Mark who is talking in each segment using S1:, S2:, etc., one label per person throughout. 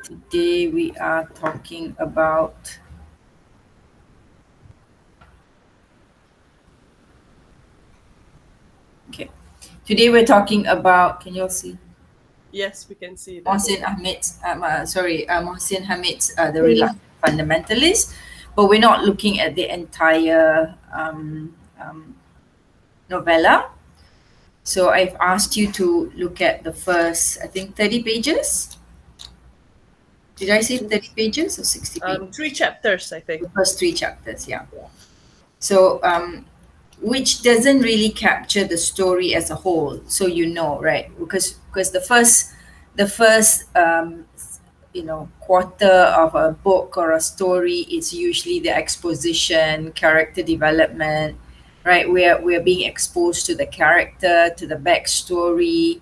S1: Today we are talking about okay. Today we're talking about. Can you all see?
S2: Yes, we can see that.
S1: Mohsin Hamid's. Mohsin Hamid's The Reluctant Fundamentalist, but we're not looking at the entire novella. So I've asked you to look at the first, I think, 30 pages. Did I say 30 pages or 60 pages?
S2: 3 chapters, I think.
S1: The first three chapters, yeah. So, which doesn't really capture the story as a whole. So right? Because the first quarter of a book or a story is usually the exposition, character development, right? We're being exposed to the character, to the backstory,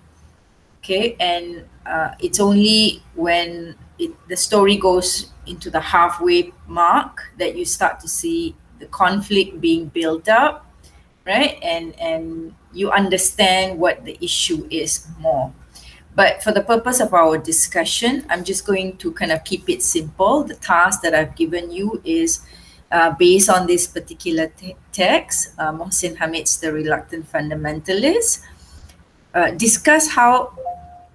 S1: okay, and it's only when the story goes into the halfway mark that you start to see the conflict being built up, right, and you understand what the issue is more. But for the purpose of our discussion, I'm just going to kind of keep it simple. The task that I've given you is based on this particular text, Mohsin Hamid's The Reluctant Fundamentalist. Discuss how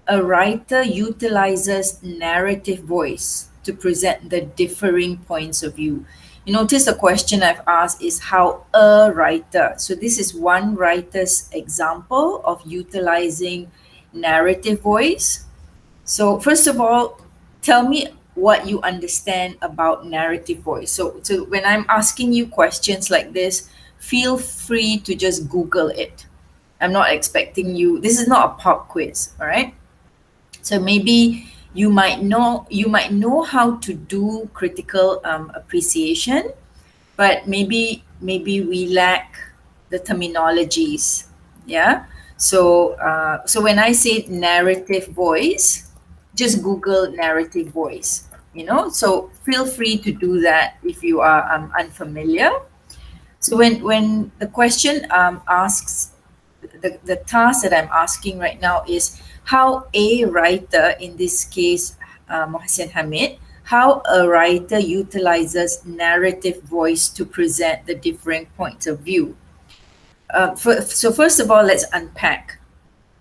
S1: a writer utilizes narrative voice to present the differing points of view. You notice the question I've asked is how a writer. So this is one writer's example of utilizing narrative voice. So first of all, tell me what you understand about narrative voice. So when I'm asking you questions like this, feel free to just Google it. I'm not expecting you. This is not a pop quiz, all right? So maybe you might know how to do critical appreciation, but maybe we lack the terminologies. Yeah. So when I say narrative voice, just Google narrative voice. So feel free to do that if you are unfamiliar. So when the question asks, the task that I'm asking right now is how a writer, in this case, Mohsin Hamid, how a writer utilizes narrative voice to present the different points of view. So first of all, let's unpack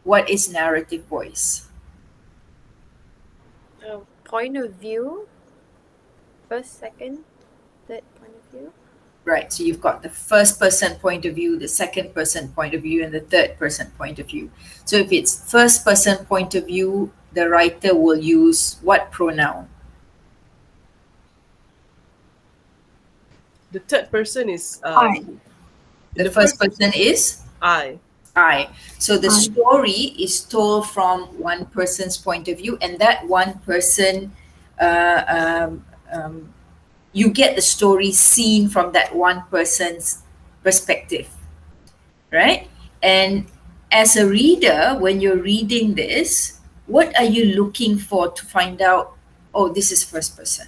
S1: what is narrative voice.
S3: Point of view, first, second, third point of view.
S1: Right, so you've got the first person point of view, the second person point of view, and the third person point of view. So if it's first person point of view, the writer will use what pronoun?
S2: The third person is
S1: I. The first person is
S2: I.
S1: I. So the story is told from one person's point of view, and that one person, you get the story seen from that one person's perspective, right? And as a reader, when you're reading this, what are you looking for to find out, oh, this is first person?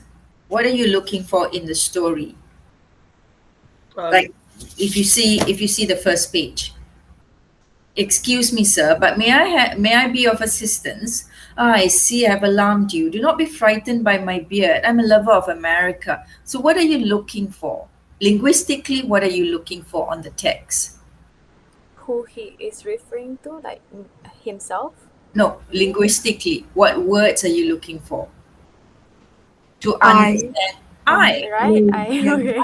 S1: What are you looking for in the story? Like if you see the first page, excuse me, sir, but may I be of assistance? I see I have alarmed you. Do not be frightened by my beard. I'm a lover of America. So what are you looking for? Linguistically, what are you looking for on the text?
S3: Who he is referring to, like himself?
S1: No, linguistically, what words are you looking for? To understand I.
S3: Right? Okay.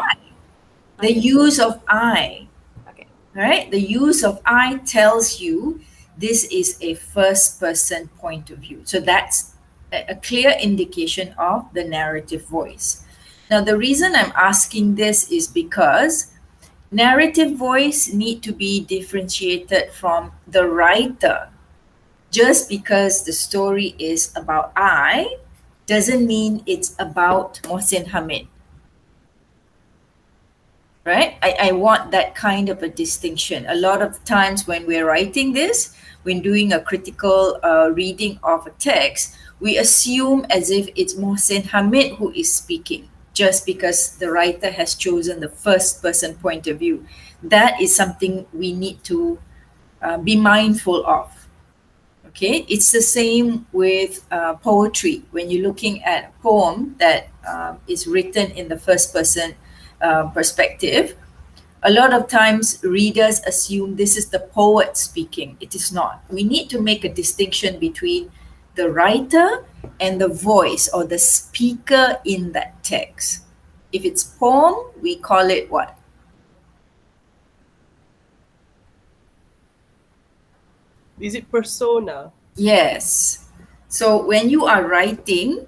S1: The use of I.
S3: Okay.
S1: Right? The use of I tells you this is a first person point of view. So that's a clear indication of the narrative voice. Now, the reason I'm asking this is because narrative voice need to be differentiated from the writer. Just because the story is about I doesn't mean it's about Mohsin Hamid. Right? I want that kind of a distinction. A lot of times when we're writing this, when doing a critical reading of a text, we assume as if it's Mohsin Hamid who is speaking, just because the writer has chosen the first person point of view. That is something we need to be mindful of. Okay, it's the same with poetry. When you're looking at a poem that is written in the first person perspective, a lot of times readers assume this is the poet speaking. It is not. We need to make a distinction between the writer and the voice or the speaker in that text. If it's poem, we call it what?
S2: Is it persona?
S1: Yes. So when you are writing,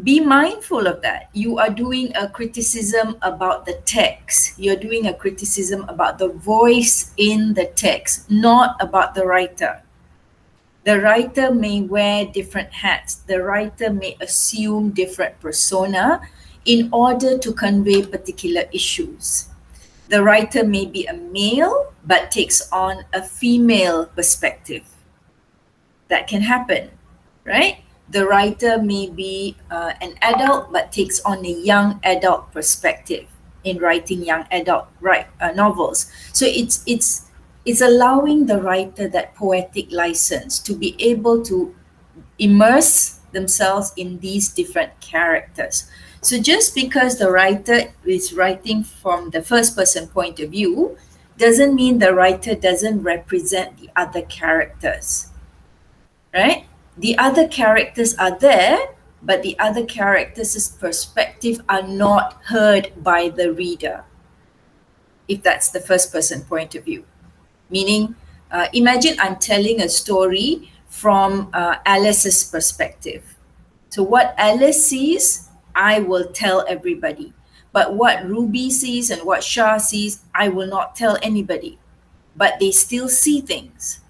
S1: be mindful of that. You are doing a criticism about the text. You're doing a criticism about the voice in the text, not about the writer. The writer may wear different hats. The writer may assume different persona in order to convey particular issues. The writer may be a male but takes on a female perspective. That can happen, right? The writer may be an adult but takes on a young adult perspective in writing young adult novels. So it's allowing the writer that poetic license to be able to immerse themselves in these different characters. So just because the writer is writing from the first person point of view doesn't mean the writer doesn't represent the other characters, right? The other characters are there, but the other characters' perspective are not heard by the reader, if that's the first person point of view. Meaning, imagine I'm telling a story from Alice's perspective. So what Alice sees, I will tell everybody. But what Ruby sees and what Shah sees, I will not tell anybody. But they still see things.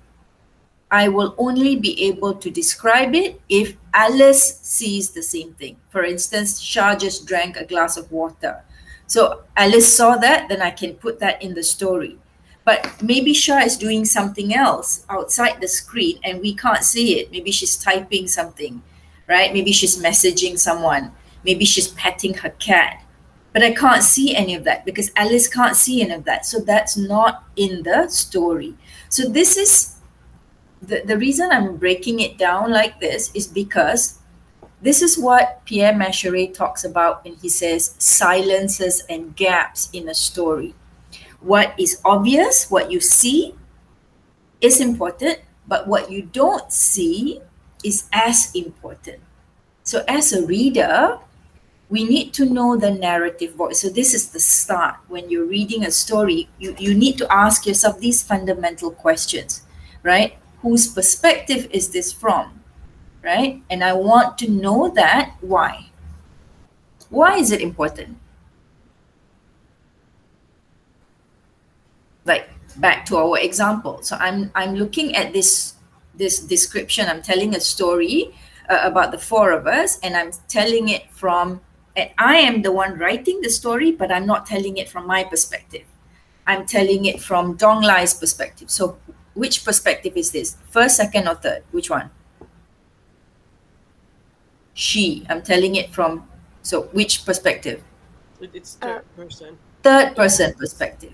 S1: I will only be able to describe it if Alice sees the same thing. For instance, Shah just drank a glass of water. So Alice saw that, then I can put that in the story. But maybe Shah is doing something else outside the screen and we can't see it. Maybe she's typing something, right? Maybe she's messaging someone. Maybe she's petting her cat. But I can't see any of that because Alice can't see any of that. So that's not in the story. So this is the reason I'm breaking it down like this is because this is what Pierre Macherey talks about when he says silences and gaps in a story. What is obvious, what you see, is important, but what you don't see is as important. So as a reader, we need to know the narrative voice. So this is the start. When you're reading a story, you need to ask yourself these fundamental questions, right? Whose perspective is this from, right? And I want to know that. Why? Why is it important? Like back to our example. So I'm looking at this description. I'm telling a story about the four of us, and I'm telling it from. And I am the one writing the story, but I'm not telling it from my perspective. I'm telling it from Dong Lai's perspective. So which perspective is this? First, second, or third? Which one? She. I'm telling it from. So which perspective?
S2: It's third person.
S1: Third person perspective.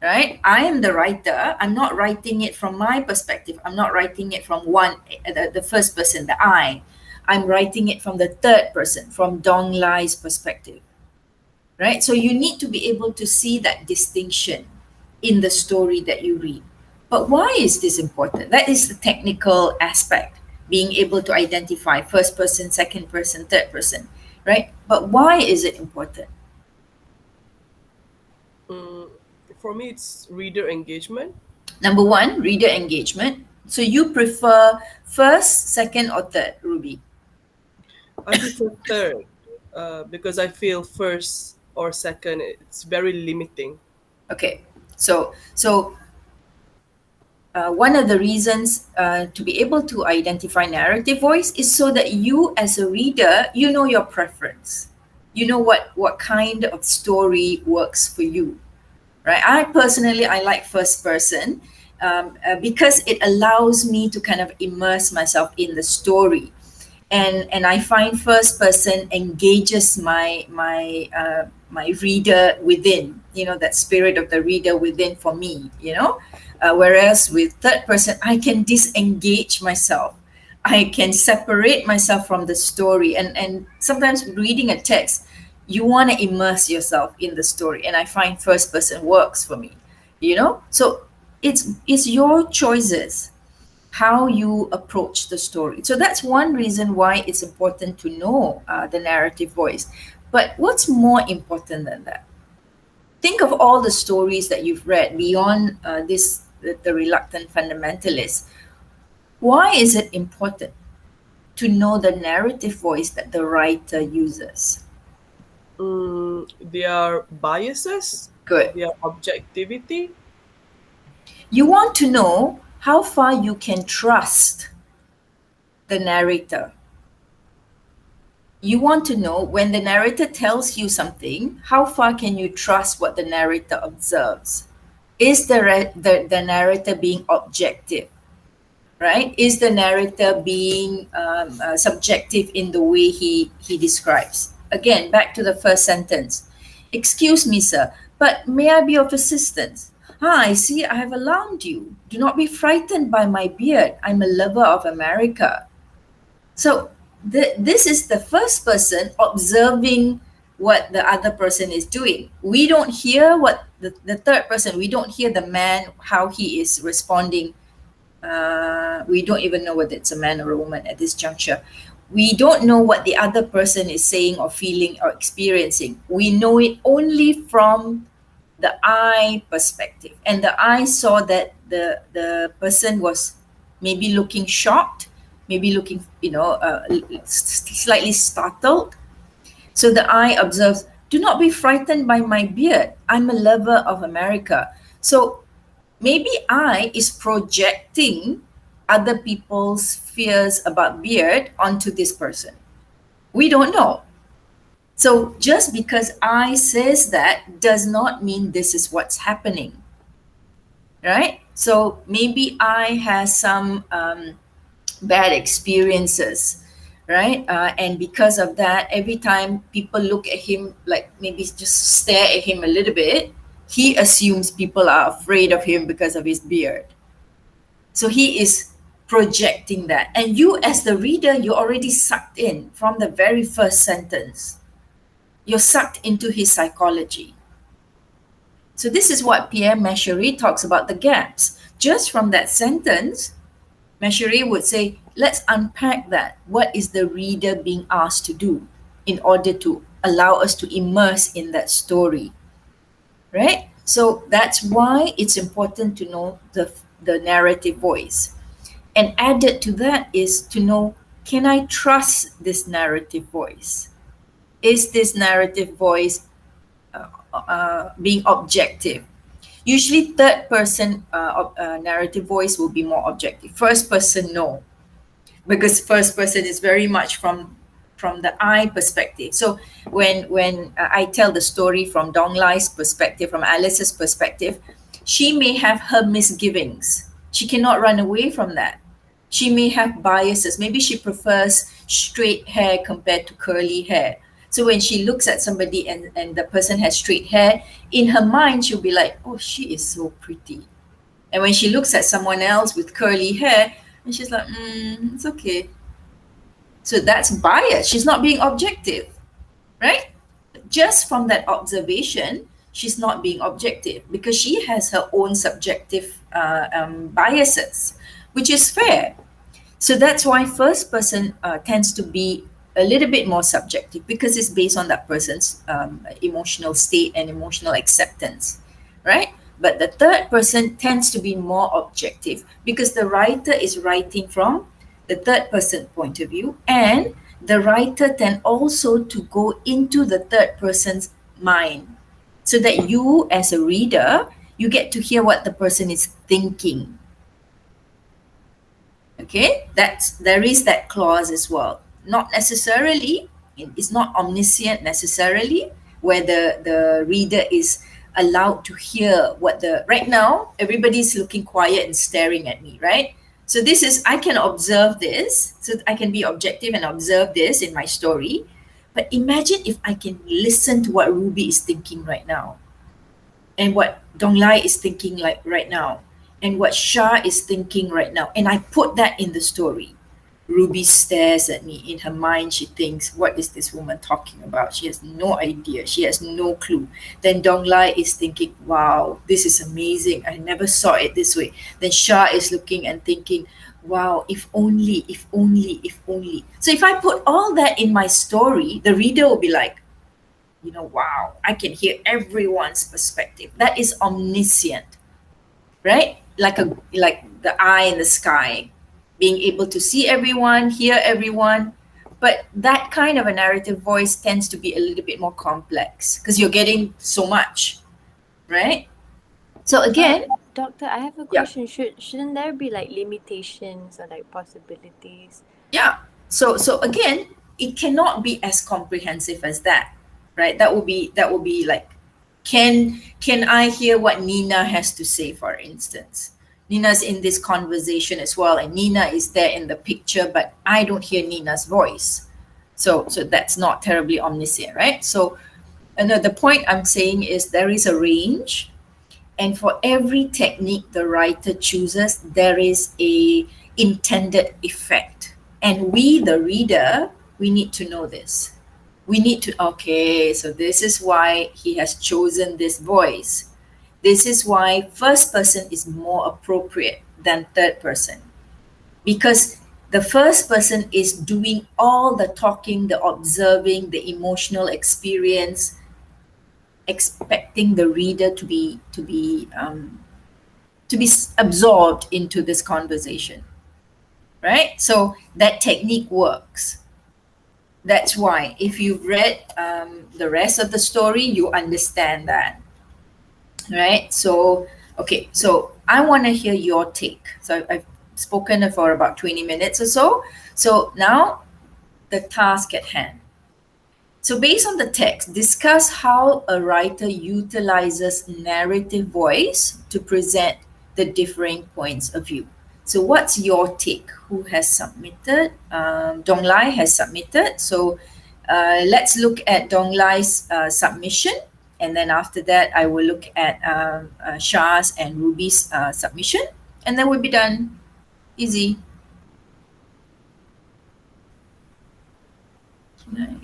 S1: Right? I am the writer. I'm not writing it from my perspective. I'm not writing it from the first person, the I. I'm writing it from the third person, from Dong Lai's perspective. Right? So you need to be able to see that distinction in the story that you read. But why is this important? That is the technical aspect, being able to identify first person, second person, third person, right? But why is it important?
S2: For me, it's reader engagement.
S1: Number one, reader engagement. So you prefer first, second, or third, Ruby?
S2: I prefer third because I feel first or second, it's very limiting.
S1: Okay, so one of the reasons to be able to identify narrative voice is so that you as a reader, you know your preference. You know what kind of story works for you, right? I personally, I like first person because it allows me to kind of immerse myself in the story. And I find first person engages my my reader within, that spirit of the reader within for me, whereas with third person, I can disengage myself. I can separate myself from the story. And sometimes reading a text, you want to immerse yourself in the story. And I find first person works for me, So it's your choices how you approach the story. So that's one reason why it's important to know the narrative voice. But what's more important than that? Think of all the stories that you've read beyond the Reluctant Fundamentalist. Why is it important to know the narrative voice that the writer uses?
S2: Their biases,
S1: Good.
S2: their objectivity.
S1: You want to know how far you can trust the narrator. You want to know when the narrator tells you something, how far can you trust what the narrator observes? Is the narrator being objective, right? Is the narrator being subjective in the way he describes? Again, back to the first sentence. Excuse me, sir, but may I be of assistance? I see I have alarmed you. Do not be frightened by my beard. I'm a lover of America. So this is the first person observing what the other person is doing. We don't hear what the third person, we don't hear the man, how he is responding. We don't even know whether it's a man or a woman at this juncture. We don't know what the other person is saying or feeling or experiencing. We know it only from the I perspective. And the I saw that the person was maybe looking shocked, maybe looking, slightly startled. So the I observes, do not be frightened by my beard. I'm a lover of America. So maybe I is projecting other people's fears about beard onto this person. We don't know. So just because I says that does not mean this is what's happening, right? So maybe I has some bad experiences, right? And because of that, every time people look at him, like maybe just stare at him a little bit, he assumes people are afraid of him because of his beard. So he is projecting that. And you, as the reader, you're already sucked in from the very first sentence. You're sucked into his psychology. So this is what Pierre Machery talks about the gaps. Just from that sentence, Machery would say, let's unpack that. What is the reader being asked to do in order to allow us to immerse in that story, right? So that's why it's important to know the narrative voice. And added to that is to know, can I trust this narrative voice? Is this narrative voice being objective? Usually third person narrative voice will be more objective. First person, no, because first person is very much from the I perspective. So when I tell the story from Dong Lai's perspective, from Alice's perspective, she may have her misgivings. She cannot run away from that. She may have biases. Maybe she prefers straight hair compared to curly hair. So when she looks at somebody and the person has straight hair, in her mind, she'll be like, oh, she is so pretty. And when she looks at someone else with curly hair, and she's like, it's okay. So that's bias. She's not being objective, right? Just from that observation, she's not being objective because she has her own subjective biases, which is fair. So that's why first person tends to be a little bit more subjective because it's based on that person's emotional state and emotional acceptance, right? But the third person tends to be more objective because the writer is writing from the third person point of view, and the writer tend also to go into the third person's mind so that you as a reader, you get to hear what the person is thinking. Okay, there is that clause as well. Not necessarily, it's not omniscient necessarily, where the reader is allowed to hear right now, everybody's looking quiet and staring at me, right? So I can observe this, so I can be objective and observe this in my story. But imagine if I can listen to what Ruby is thinking right now, and what Donglai is thinking like right now, and what Shah is thinking right now, and I put that in the story. Ruby stares at me. In her mind, she thinks, what is this woman talking about? She has no idea. She has no clue. Then Donglai is thinking, wow, this is amazing. I never saw it this way. Then Shah is looking and thinking, wow, if only, if only, if only. So if I put all that in my story, the reader will be like, wow, I can hear everyone's perspective. That is omniscient, right? Like the eye in the sky, being able to see everyone, hear everyone. But that kind of a narrative voice tends to be a little bit more complex because you're getting so much, right? So again,
S3: Doctor, I have a
S1: yeah,
S3: question. Shouldn't there be like limitations or like possibilities?
S1: yeah. So again, it cannot be as comprehensive as that, right? That will be like, can I hear what Nina has to say, for instance? Nina's in this conversation as well, and Nina is there in the picture, but I don't hear Nina's voice. So that's not terribly omniscient, right? So another point I'm saying is there is a range, and for every technique the writer chooses, there is a intended effect, and we, the reader, we need to know this. We need to, okay, so this is why he has chosen this voice. This is why first person is more appropriate than third person, because the first person is doing all the talking, the observing, the emotional experience, expecting the reader to be absorbed into this conversation, right? So that technique works. That's why if you've read the rest of the story, you understand that, right? So okay, so I want to hear your take. So I've spoken for about 20 minutes or so. So now the task at hand. So, based on the text, discuss how a writer utilizes narrative voice to present the differing points of view. So, what's your take? Who has submitted? Donglai has submitted. So, let's look at Donglai's submission. And then after that, I will look at Shah's and Ruby's submission. And then we'll be done. Easy. Right.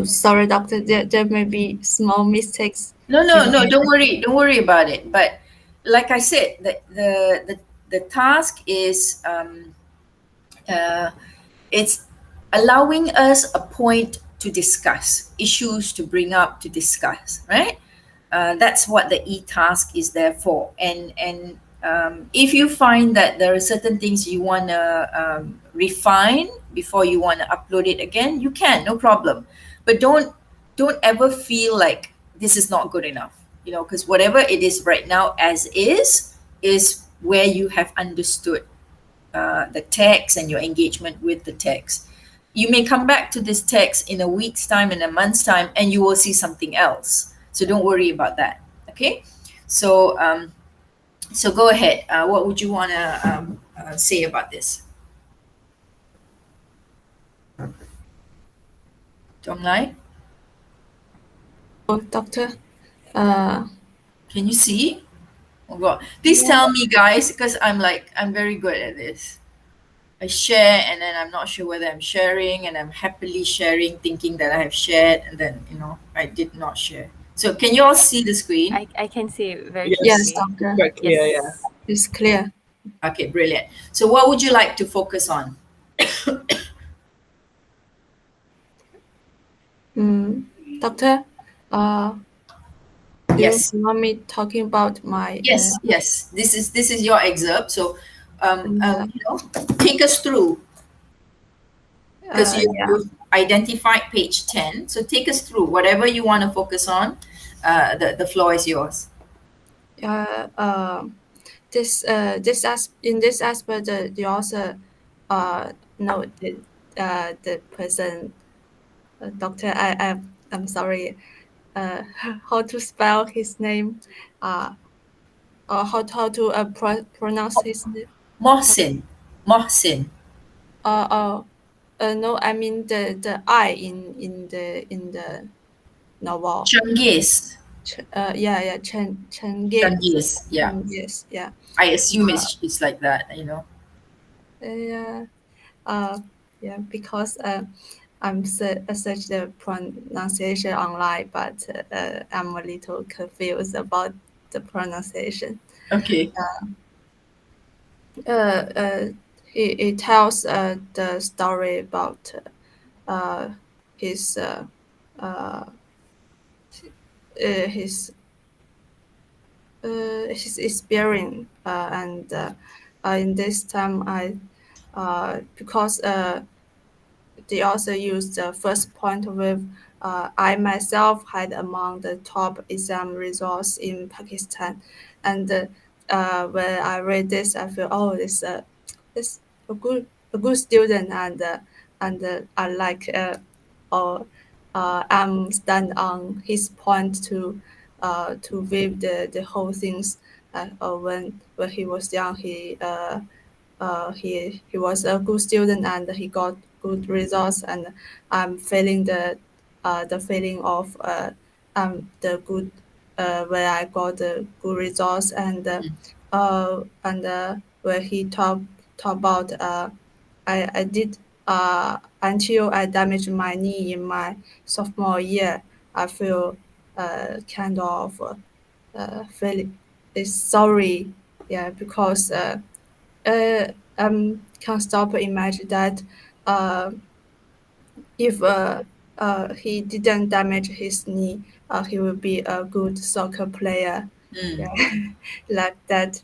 S4: Sorry, doctor, there may be small mistakes.
S1: No, don't worry about it. But like I said, the task is uh, it's allowing us a point to discuss, issues to bring up to discuss, right? That's what the e-task is there for. And if you find that there are certain things you want to refine before you want to upload it again, you can, no problem. But don't ever feel like this is not good enough, because whatever it is right now as is where you have understood the text and your engagement with the text. You may come back to this text in a week's time, in a month's time, and you will see something else. So don't worry about that. Okay. So go ahead. What would you want to say about this? Donglai,
S4: Oh, doctor,
S1: can you see? Oh God. Please tell me, guys, because I'm very good at this. I share and then I'm not sure whether I'm sharing, and I'm happily sharing thinking that I have shared, and then I did not share. So can you all see the screen?
S3: I can see it very
S2: Yes.
S4: yes,
S3: clearly.
S4: doctor,
S2: Quite clear,
S3: Yes.
S4: it's clear.
S1: Okay, brilliant. So what would you like to focus on?
S4: Doctor, do
S1: Yes.
S4: you want me talking about my
S1: Yes. This is your excerpt. So
S4: yeah,
S1: take us through, because
S4: yeah,
S1: you've identified page 10. So take us through whatever you want to focus on. The floor is yours.
S4: In this aspect, the author know the person, doctor. I'm sorry. How to spell his name? Or how to pronounce his name?
S1: Mohsin.
S4: Uh, uh, No, I mean the I in the novel.
S1: Cengiz.
S4: Yeah, yeah, Chen Gigs.
S1: Cengiz. Yeah.
S4: Yes, yeah.
S1: I assume it's like that, you know.
S4: Yeah, yeah, because I searched the pronunciation online, but I'm a little confused about the pronunciation.
S1: Okay.
S4: Uh, uh, it tells the story about uh, his uh, his his experience and in this time I because they also used the first point with I myself had among the top exam results in Pakistan, and when I read this, I feel this a good student and I like or I'm stand on his point to view the whole things. When he was young, he was a good student and he got good results, and I'm feeling the feeling of the good where I got the good results, and where he talk about I did until I damaged my knee in my sophomore year. I feel kind of feeling is sorry, yeah, because can't stop imagine that uh, if he didn't damage his knee, he will be a good soccer player.
S1: Mm,
S4: Yeah, like that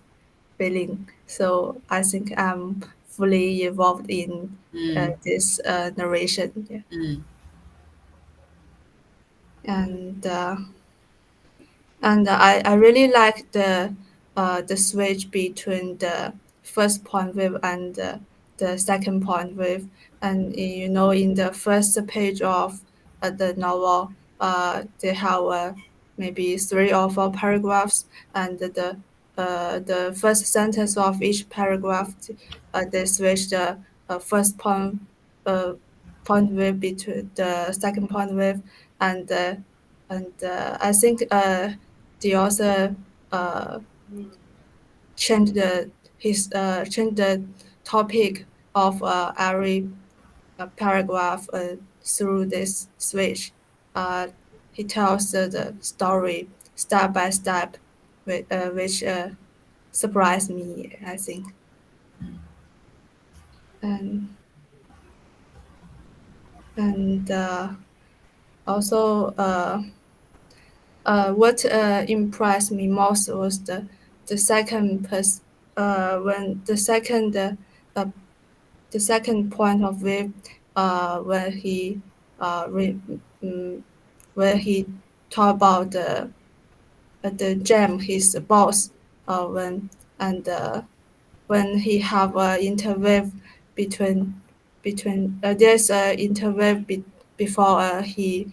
S4: feeling. So I think I'm fully involved in
S1: mm,
S4: this narration. Yeah.
S1: mm,
S4: And I really like the switch between the first point wave and the second point wave. And you know, in the first page of the novel, they have maybe 3 or 4 paragraphs, and the first sentence of each paragraph, they switch the first uh, point wave between the second point wave, and I think the author uh, changed the topic of every paragraph through this switch. Uh, he tells the story step by step, which surprised me, I think. And and also what impressed me most was the second when uh, the second point of view where he mm, where he talked about the jam his boss when and when he have an interview between there's a interview before he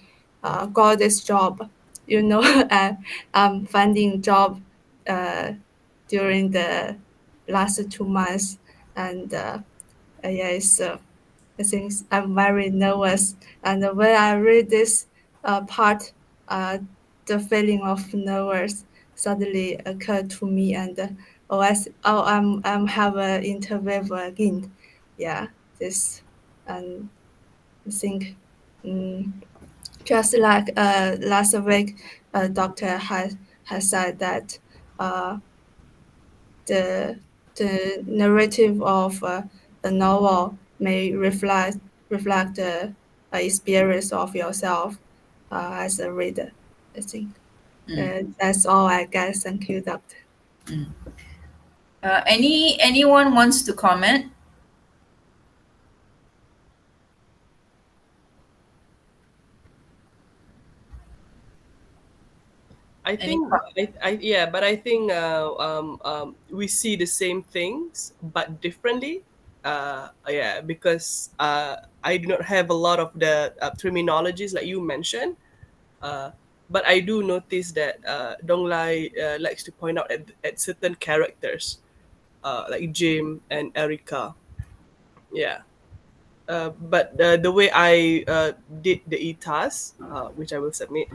S4: got this job, you know. I'm finding job uh, during the last 2 months, and yeah, I think I'm very nervous. And when I read this part, uh, the feeling of nervous suddenly occurred to me, and I'm have an interview again. Yeah, this, and I think um, just like last week, doctor has said that uh, the the narrative of a novel may reflect the experience of yourself as a reader. I think
S1: mm,
S4: that's all I guess. Thank you, Doctor.
S1: mm. Anyone wants to comment?
S2: I
S1: Any?
S2: think yeah, but I think we see the same things but differently. Yeah, because I do not have a lot of the terminologies like you mentioned. Uh, but I do notice that Dong Lai likes to point out at certain characters, like Jim and Erica. Yeah. but the way I did the e-task, which I will submit,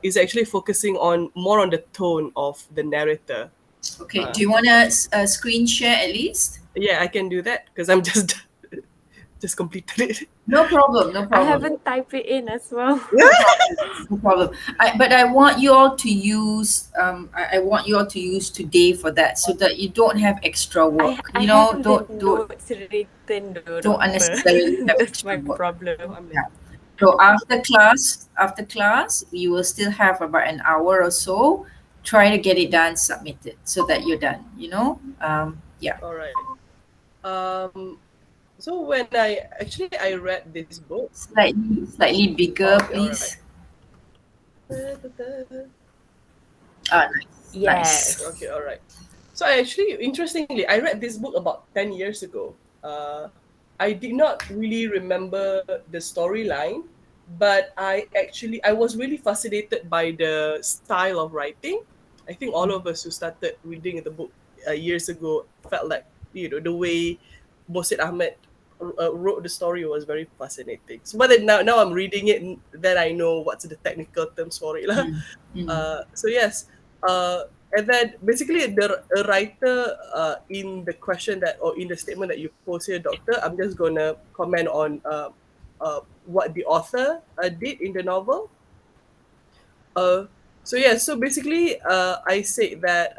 S2: is actually focusing on more on the tone of the narrator.
S1: Okay, do you want to screen share at least?
S2: Yeah, I can do that because I'm just just completed it.
S1: No problem, no
S3: I
S1: problem.
S3: haven't typed it in as well.
S1: No problem. No problem. But I want you all to use I want you all to use today for that, so that you don't have extra work.
S3: I
S1: You know,
S3: have
S1: don't
S3: the
S1: don't
S3: notes written though,
S1: don't
S3: doctor.
S1: unnecessarily have
S3: That's
S1: extra
S3: my
S1: work.
S3: problem.
S2: I'm
S1: Yeah.
S2: late.
S1: So after class, you will still have about an hour or so. Try to get it done, submit it, so that you're done. Yeah.
S2: All right. So when I read this book.
S1: Slightly bigger,
S2: Okay, all
S1: please.
S2: right.
S1: Ah, nice.
S3: Yes.
S1: Nice.
S2: Okay, all right. So interestingly, I read this book about 10 years ago. I did not really remember the storyline, but I was really fascinated by the style of writing. I think all of us who started reading the book years ago felt like, the way Mohsin Ahmed wrote the story was very fascinating. So, but then now I'm reading it, and then I know what's the technical terms for it lah.
S1: Mm, mm,
S2: So yes, and then basically the writer in the question that or in the statement that you post here, Doctor, I'm just gonna comment on what the author did in the novel. Uh, so yeah, so basically, I say that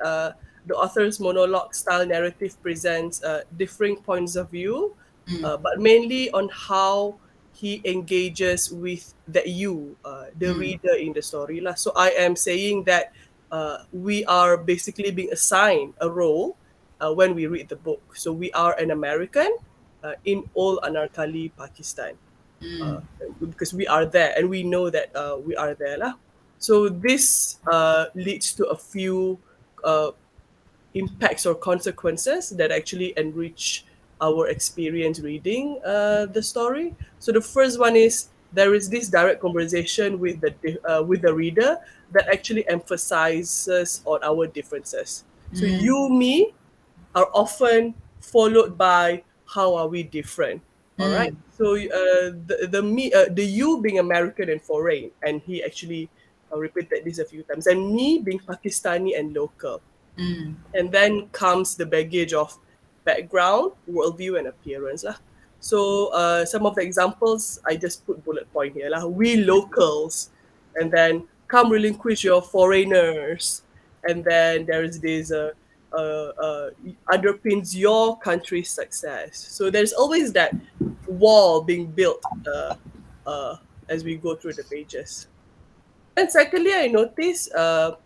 S2: the author's monologue style narrative presents differing points of view,
S1: mm,
S2: but mainly on how he engages with the
S1: mm,
S2: reader in the story lah. So I am saying that we are basically being assigned a role when we read the book. So we are an American in old Anarkali, Pakistan,
S1: mm,
S2: uh, because we are there and we know that we are there lah. So this leads to a few uh, impacts or consequences that actually enrich our experience reading the story. So the first one is there is this direct conversation with the reader that actually emphasizes on our differences. So
S1: mm,
S2: you, me, are often followed by how are we different. All right.
S1: mm,
S2: So the you being American and foreign, and he actually repeated this a few times, and me being Pakistani and local,
S1: mm,
S2: and then comes the baggage of background, worldview, and appearance lah. So some of the examples I just put bullet point here lah. We locals, and then come relinquish your foreigners, and then there is this underpins your country's success. So there's always that wall being built as we go through the pages. And secondly, I noticed the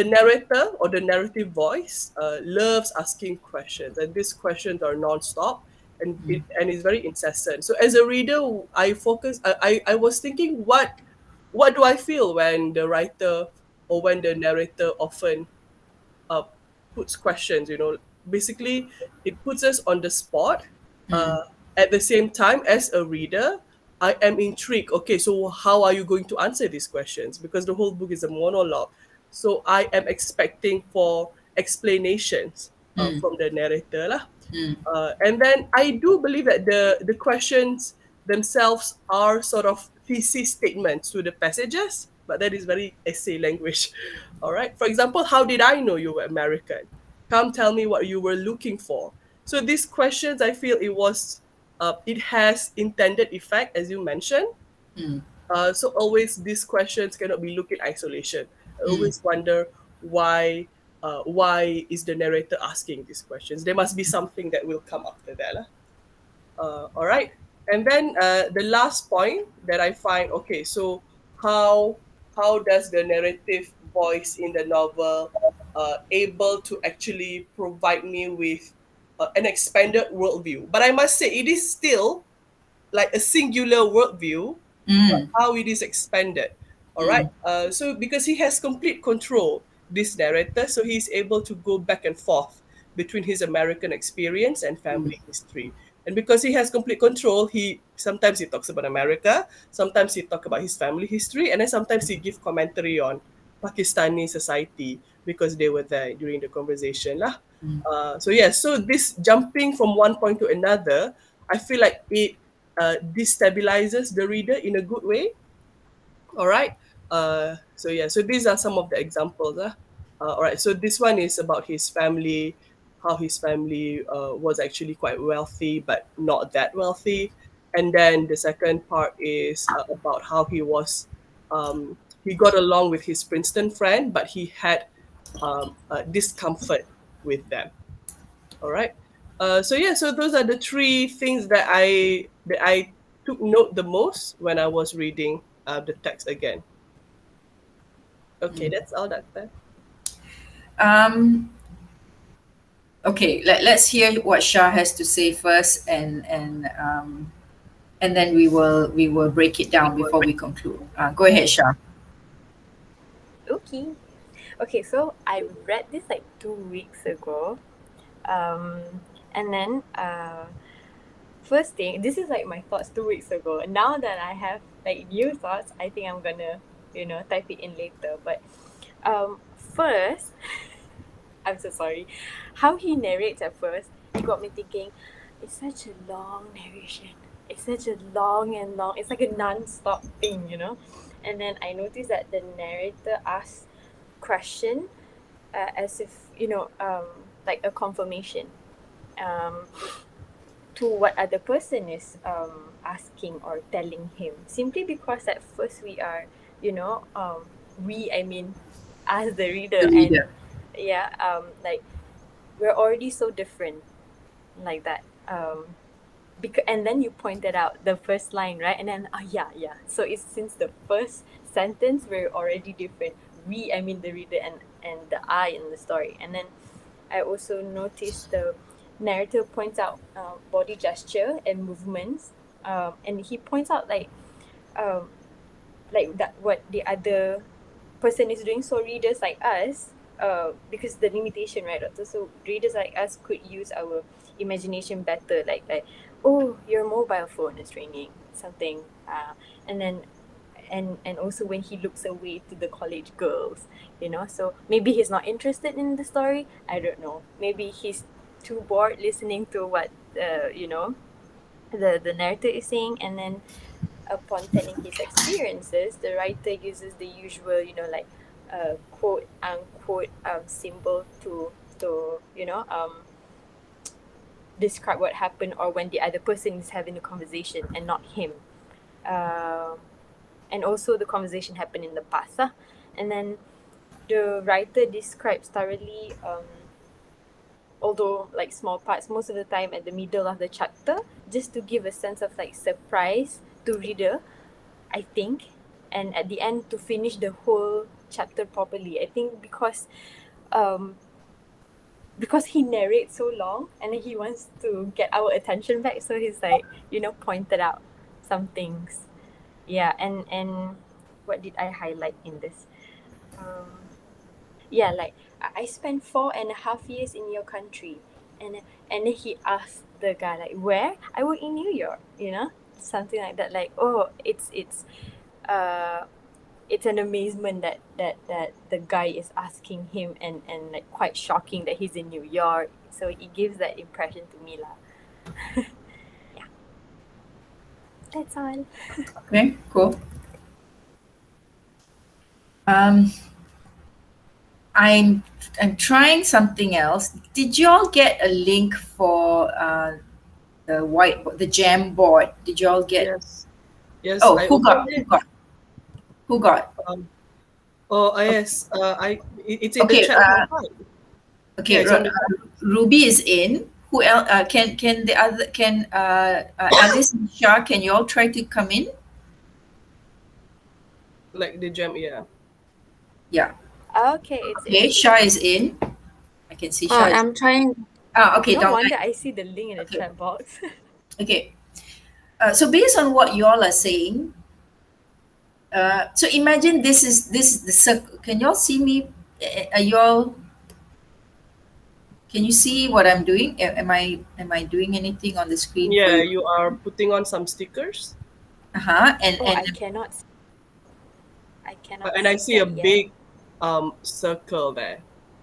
S2: narrator or the narrative voice loves asking questions, and these questions are non-stop and is very incessant. So as a reader, I was thinking, what do I feel when the writer or when the narrator often uh, puts questions, basically it puts us on the spot.
S1: mm,
S2: At the same time, as a reader, I am intrigued. Okay, so how are you going to answer these questions? Because the whole book is a monologue. So I am expecting for explanations
S1: mm,
S2: from the narrator lah.
S1: mm,
S2: And then I do believe that the questions themselves are sort of thesis statements to the passages, but that is very essay language. All right. For example, how did I know you were American? Come tell me what you were looking for. So these questions, I feel it has intended effect, as you mentioned.
S1: mm,
S2: So always these questions cannot be looked in isolation. I
S1: mm,
S2: always wonder why is the narrator asking these questions? There must be something that will come after that lah. All right, and then the last point that I find, okay, so how does the narrative voice in the novel able to actually provide me with an expanded worldview? But I must say it is still like a singular worldview, but
S1: mm,
S2: how it is expanded. All right.
S1: mm,
S2: So because he has complete control, this narrator, so he's able to go back and forth between his American experience and
S1: mm,
S2: family history. And because he has complete control, he sometimes he talks about America, sometimes he talk about his family history, and then sometimes he give commentary on Pakistani society because they were there during the conversation lah.
S1: mm,
S2: So yes, so this jumping from one point to another, I feel like it destabilizes the reader in a good way. All right. So yeah, so these are some of the examples. All right. So this one is about his family, how his family was actually quite wealthy, but not that wealthy. And then the second part is about how he got along with his Princeton friend, but he had discomfort with them. All right. So yeah, so those are the three things that I took note the most when I was reading the text again. Okay, that's all, Doctor.
S1: Um, okay, let's hear what Shah has to say first, and then we will break it down before we conclude. Go ahead, Shah.
S3: Okay. Okay, so I read this like 2 weeks ago. And then first thing, this is like my thoughts 2 weeks ago. Now that I have like new thoughts, I think I'm gonna, type it in later. But first, I'm so sorry. How he narrates at first, it got me thinking, it's such a long narration. It's such a long and long, it's like a non-stop thing. And then I noticed that the narrator asks question as if, like a confirmation um, to what other person is asking or telling him. Simply because at first we are, I mean, as the reader,
S1: The
S3: and
S1: reader.
S3: yeah, like we're already so different like that. And then you pointed out the first line, right? And then yeah. So it's since the first sentence we're already different. I mean the reader, and the I in the story. And then I also noticed the narrator points out body gesture and movements, and he points out um, like that what the other person is doing. So readers like us, because the limitation, right, doctor? So readers like us could use our imagination better, like oh, your mobile phone is ringing, something, and then and also when he looks away to the college girls, so maybe he's not interested in the story. I don't know. Maybe he's too bored listening to what the narrator is saying. And then upon telling his experiences, the writer uses the usual, quote unquote symbol to describe what happened, or when the other person is having a conversation and not him. Um, and also the conversation happened in the past. And then the writer describes thoroughly, although like small parts, most of the time at the middle of the chapter, just to give a sense of like surprise to reader, I think. And at the end, to finish the whole chapter properly, I think, um because he narrates so long, and then he wants to get our attention back, so he's like, pointed out some things. Yeah. And what did I highlight in this? Yeah, like I spent 4.5 years in your country. And then he asked the guy, like, where? I work in New York, something like that. Like, oh, uh it's an amazement that the guy is asking him, and like quite shocking that he's in New York. So it gives that impression to me lah. Yeah, that's all.
S1: Okay, cool. Um, I'm I'm trying something else. Did you all get a link for the jam board? Did you all get?
S2: Yes. Yes,
S1: Oh,
S2: I
S1: who
S2: opened
S1: got? Who
S2: it.
S1: got? Who got?
S2: Um, yes. It's in the
S1: Okay.
S2: chat box. Right? Yeah,
S1: Okay.
S2: it's on the
S1: Ruby is in. Who else? Can the other can Alice and Shah? Can you all try to come in?
S2: like the gem. Yeah.
S1: Yeah.
S3: Okay, it's
S1: Okay.
S3: in.
S1: Shah is in. I can see
S4: Oh,
S1: Shah is.
S4: I'm trying.
S1: Okay.
S3: No
S1: Down.
S3: wonder I see the link in the
S1: Okay.
S3: chat box.
S1: Okay. So based on what you all are saying, so imagine this is the circle. Can you all see me? Are you all? Can you see what I'm doing? Am I doing anything on the screen for
S2: Yeah,
S1: you?
S2: you are putting on some stickers,
S1: Uh-huh.
S3: Oh,
S1: And
S3: I cannot
S2: and I
S3: see
S2: see a
S3: that yet.
S2: big circle there.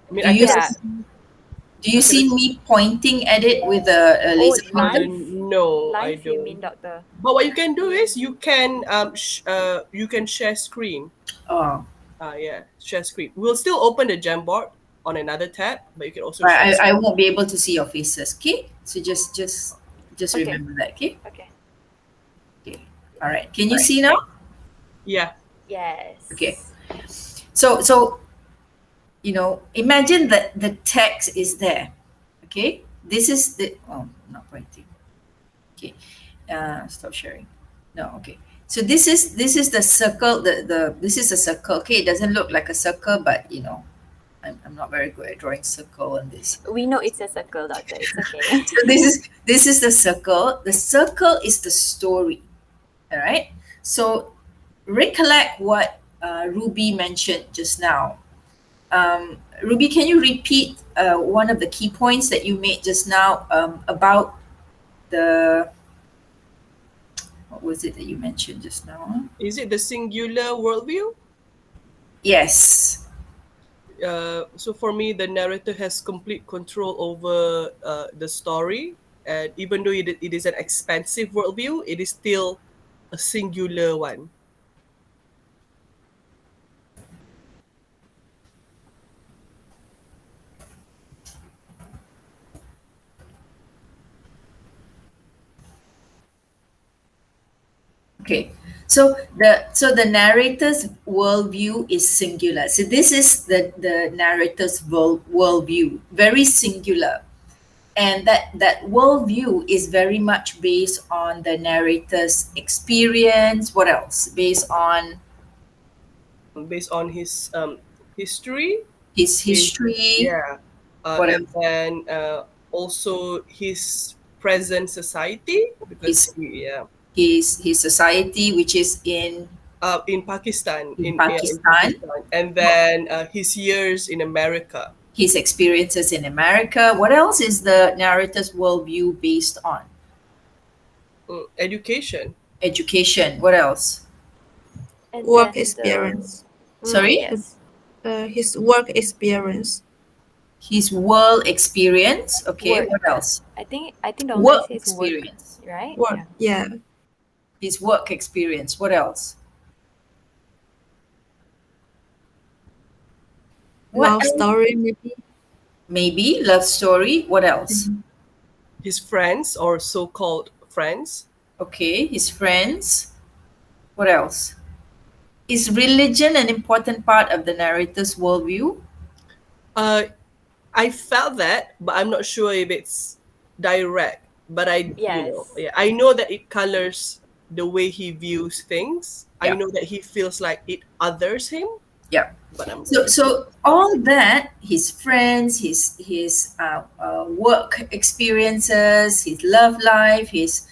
S2: I mean,
S1: do
S2: I
S1: you
S2: cannot
S3: Yeah.
S2: see.
S1: do you
S2: I cannot
S1: see
S2: see
S1: me pointing at it with a
S3: Oh,
S1: laser
S2: on the
S1: pointer?
S3: knife.
S2: No, I
S3: Live, you mean,
S2: don't.
S3: Doctor?
S2: But what you can do is you can share screen.
S1: Oh,
S2: Yeah, share screen. We'll still open the Jamboard on another tab, but you can also share
S1: I
S2: screen.
S1: won't be able to see your faces. Okay, so just
S3: Okay.
S1: remember that. Okay.
S3: Okay.
S1: Okay. All right. Can you see now?
S2: Yeah.
S1: Okay.
S3: Yes.
S1: So imagine that the text is there. Okay. This is the not writing. Okay. Stop sharing. No. Okay. So this is the circle. The this is a circle. Okay. It doesn't look like a circle, but I'm not very good at drawing circle on this.
S3: We know it's a circle, Doctor. It's okay.
S1: So this is the circle. The circle is the story. All right. So recollect what Ruby mentioned just now. Ruby, can you repeat one of the key points that you made just now about the what was it that you mentioned just now?
S2: Is it the singular worldview?
S1: Yes.
S2: So for me, the narrator has complete control over the story, and even though it is an expansive worldview, it is still a singular one.
S1: Okay. So the narrator's worldview is singular. So this is the narrator's worldview, very singular. And that worldview is very much based on the narrator's experience. What else? Based on
S2: Based on his history,
S1: his
S2: his
S1: history.
S2: yeah,
S1: What
S2: and
S1: else?
S2: then also his present society because
S1: His
S2: yeah,
S1: his society, which is
S2: in Pakistan,
S1: in
S2: in
S1: Pakistan.
S2: Pakistan, and then his years in America.
S1: His experiences in America. What else is the narrator's worldview based on?
S2: Education.
S1: Education. What else?
S3: And
S4: Work
S3: then
S4: experience.
S1: Sorry?
S3: yes.
S4: His work experience.
S1: His world experience. Okay.
S3: Work.
S1: What else?
S3: I think the online
S1: Work
S3: says work,
S1: experience.
S3: right?
S4: Work.
S3: Yeah.
S4: Yeah.
S1: His work experience. What else? What
S4: Love
S1: else?
S4: story maybe.
S1: Maybe love story. What else?
S4: Mhm.
S2: His friends or so-called friends.
S1: Okay. His friends. What else? Is religion an important part of the narrator's worldview?
S2: Uh, I felt that, but I'm not sure if it's direct. But
S3: Yes.
S2: yeah, I know that it colors the way he views things. I
S1: Yeah.
S2: know that he feels like it others him,
S1: Yeah.
S2: but I'm not
S1: So,
S2: sure.
S1: so all that, his friends, his work experiences, his love life, his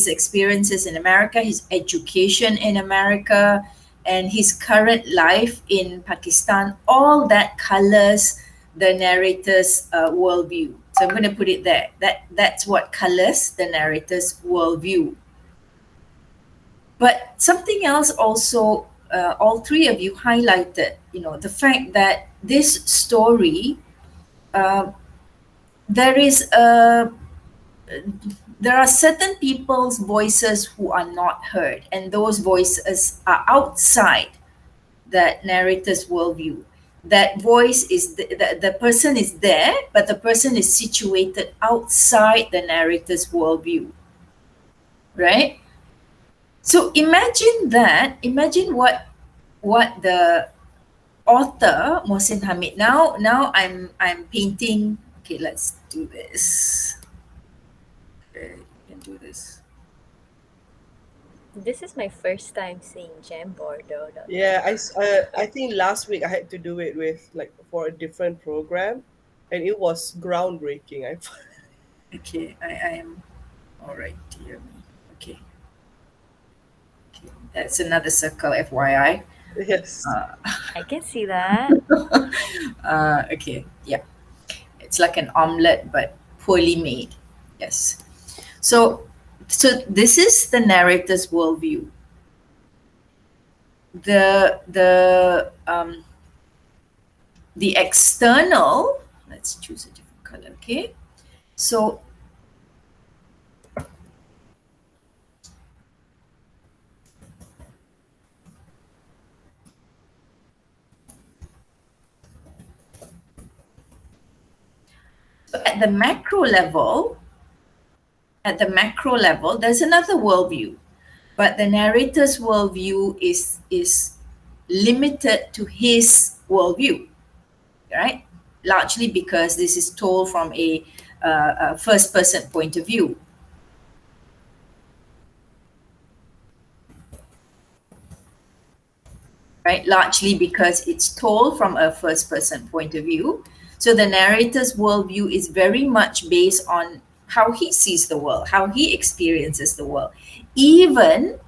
S1: experiences in America, his education in America, and his current life in Pakistan, all that colors the narrator's worldview. So I'm going to put it there. That's what colors the narrator's worldview. But something else also, all three of you highlighted, the fact that this story, uh, there is a there are certain people's voices who are not heard, and those voices are outside that narrator's worldview. That voice is the person is there, but the person is situated outside the narrator's worldview, right? So imagine that. Imagine what the author Mohsin Hamid. Now I'm painting. Okay, let's do this. Okay, you can do this.
S3: This is my first time seeing Jamboard though, Doctor.
S2: Yeah, I think last week I had to do it with like for a different program, and it was groundbreaking. I
S1: Okay, I am all right. Dear me. Okay, okay. That's another circle, FYI.
S2: yes.
S1: Uh,
S3: I can see that.
S1: okay, yeah. It's like an omelette, but poorly made. Yes. So this is the narrator's worldview. The external, let's choose a different color. Okay, so At the macro level, there's another worldview, but the narrator's worldview is limited to his worldview, right? Largely because this is told from a first-person point of view. Right? Largely because it's told from a first-person point of view. So the narrator's worldview is very much based on how he sees the world, how he experiences the world, even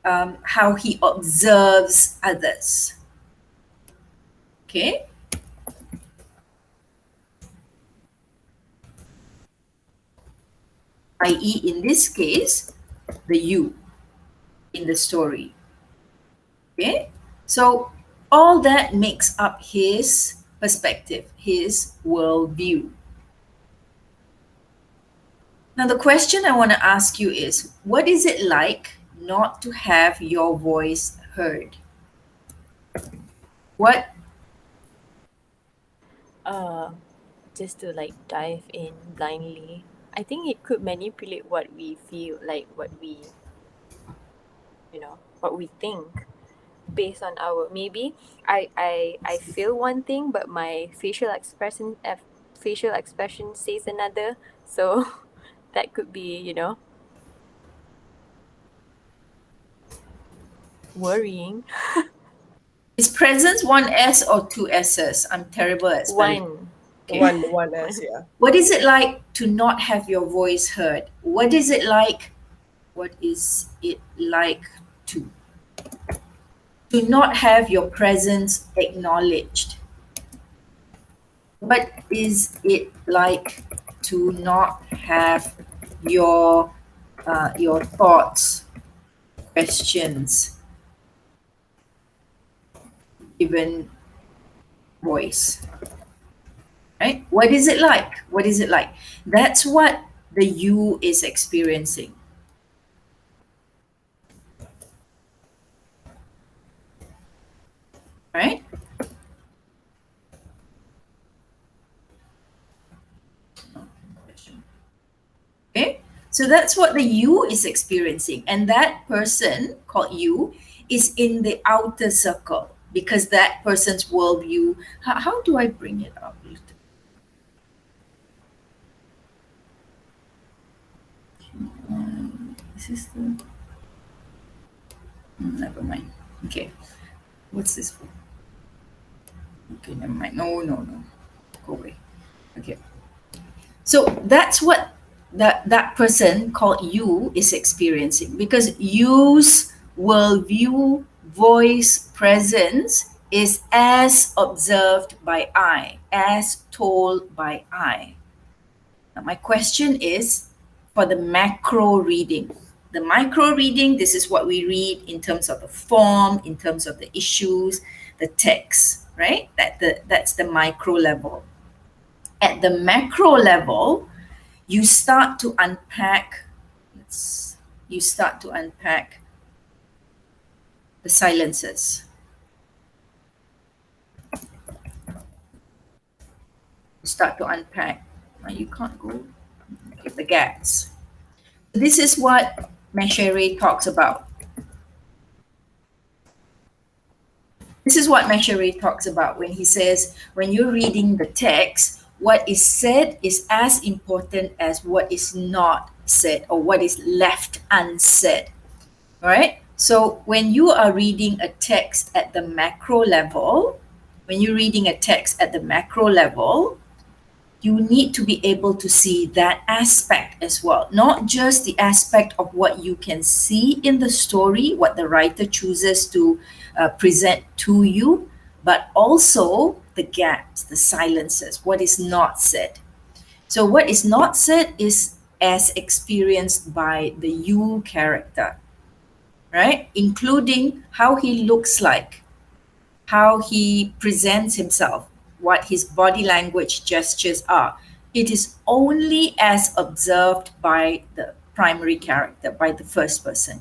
S1: how he observes others. Okay? I.e., in this case, the you in the story. Okay? So all that makes up his perspective, his worldview. Now, the question I want to ask you is, what is it like not to have your voice heard? What?
S3: Just to like dive in blindly, I think it could manipulate what we feel, like what we, what we think, based on our, maybe I feel one thing, but my facial expression says another. So that could be, worrying.
S1: Is presence one S or two S's? I'm terrible at spelling.
S3: One.
S1: Okay.
S2: One S, yeah.
S1: What is it like to not have your voice heard? What is it like to not have your presence acknowledged? What is it like to not have your thoughts, questions given voice? Right? What is it like? What is it like? That's what the you is experiencing. Right? Okay? So that's what the you is experiencing. And that person called you is in the outer circle because that person's worldview. How do I bring it up? This is the. Never mind. Okay. What's this for? Okay, never mind. No. Go away. Okay. So that's what that person called you is experiencing because you's worldview, voice, presence is as observed by I, as told by I. Now, my question is for the macro reading. The micro reading, this is what we read in terms of the form, in terms of the issues, the text, right? That's the micro level. At the macro level, you start to unpack the silences. You start to unpack. You can't go. The gaps. This is what Mecheray talks about. This is what Mecheray talks about when he says, when you're reading the text, what is said is as important as what is not said or what is left unsaid. All right? So when you are reading a text at the macro level, you need to be able to see that aspect as well, not just the aspect of what you can see in the story, what the writer chooses to present to you, but also the gaps, the silences, what is not said. So what is not said is as experienced by the you character, right? Including how he looks like, how he presents himself, what his body language gestures are. It is only as observed by the primary character, by the first person.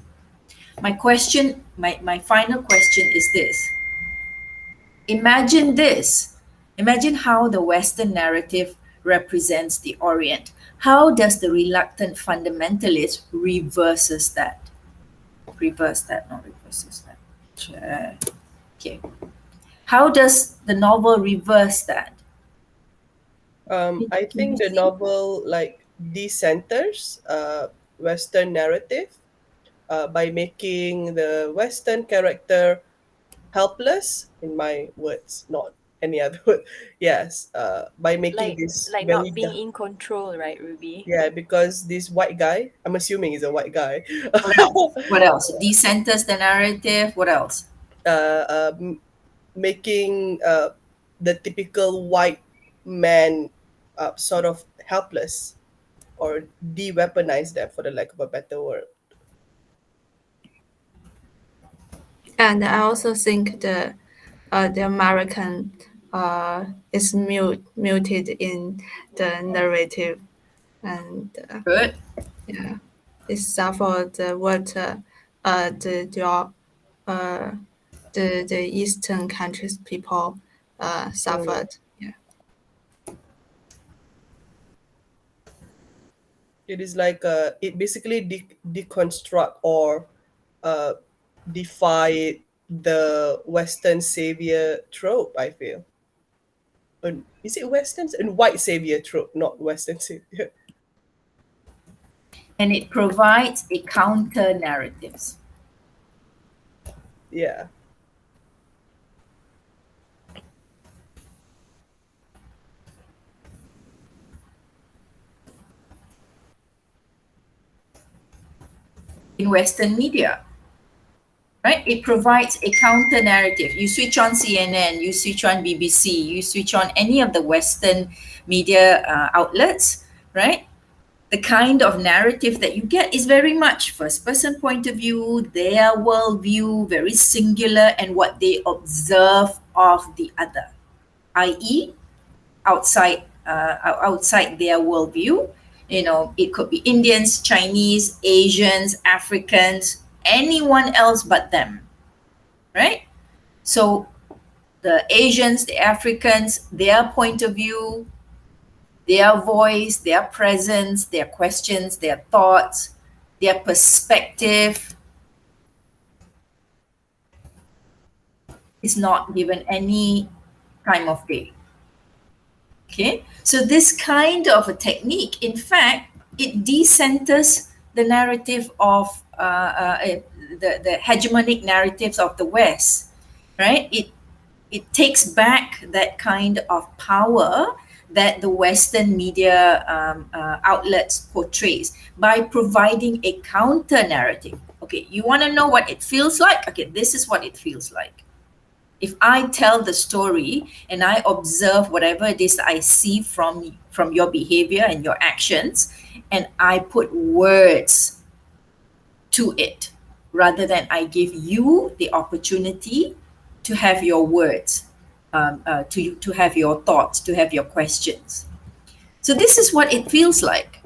S1: My final question is this. Imagine this. Imagine how the Western narrative represents the Orient. How does the reluctant fundamentalist reverses that? Reverse that, not reverses that. Okay. How does the novel reverse that?
S2: I
S1: Can you
S2: think the
S1: see?
S2: novel like decenters Western narrative by making the Western character helpless, in my words, not any other word. Yes, by making this
S3: Like
S2: very
S3: not being in control, right, Ruby?
S2: yeah, because this white guy, I'm assuming he's a white guy,
S1: What else? What else? Decenters the narrative. What else?
S2: uh, um, making the typical white man sort of helpless or de-weaponize them, for the lack of a better word.
S4: And I also think the American is muted in the narrative, and
S1: Good.
S4: yeah, it's suffered what the uh, the Eastern countries people
S2: Mm.
S4: suffered. Yeah.
S2: It is like it basically deconstruct or uh, defy the Western savior trope. I feel. Is it Western and white savior trope, not Western savior?
S1: And it provides a counter narratives.
S2: Yeah.
S1: In Western media, right? It provides a counter narrative. You switch on CNN, you switch on BBC, you switch on any of the Western media outlets, right? The kind of narrative that you get is very much first person point of view, their worldview, very singular, and what they observe of the other, i.e., outside their worldview. You know, it could be Indians, Chinese, Asians, Africans, anyone else but them, right? So the Asians, the Africans, their point of view, their voice, their presence, their questions, their thoughts, their perspective is not given any time of day. Okay, so this kind of a technique, in fact, it decenters the narrative of the hegemonic narratives of the West, right? It takes back that kind of power that the Western media outlets portrays by providing a counter narrative. Okay, you want to know what it feels like? Okay, this is what it feels like. If I tell the story and I observe whatever it is that I see from your behavior and your actions, and I put words to it rather than I give you the opportunity to have your words, to have your thoughts, to have your questions. So this is what it feels like,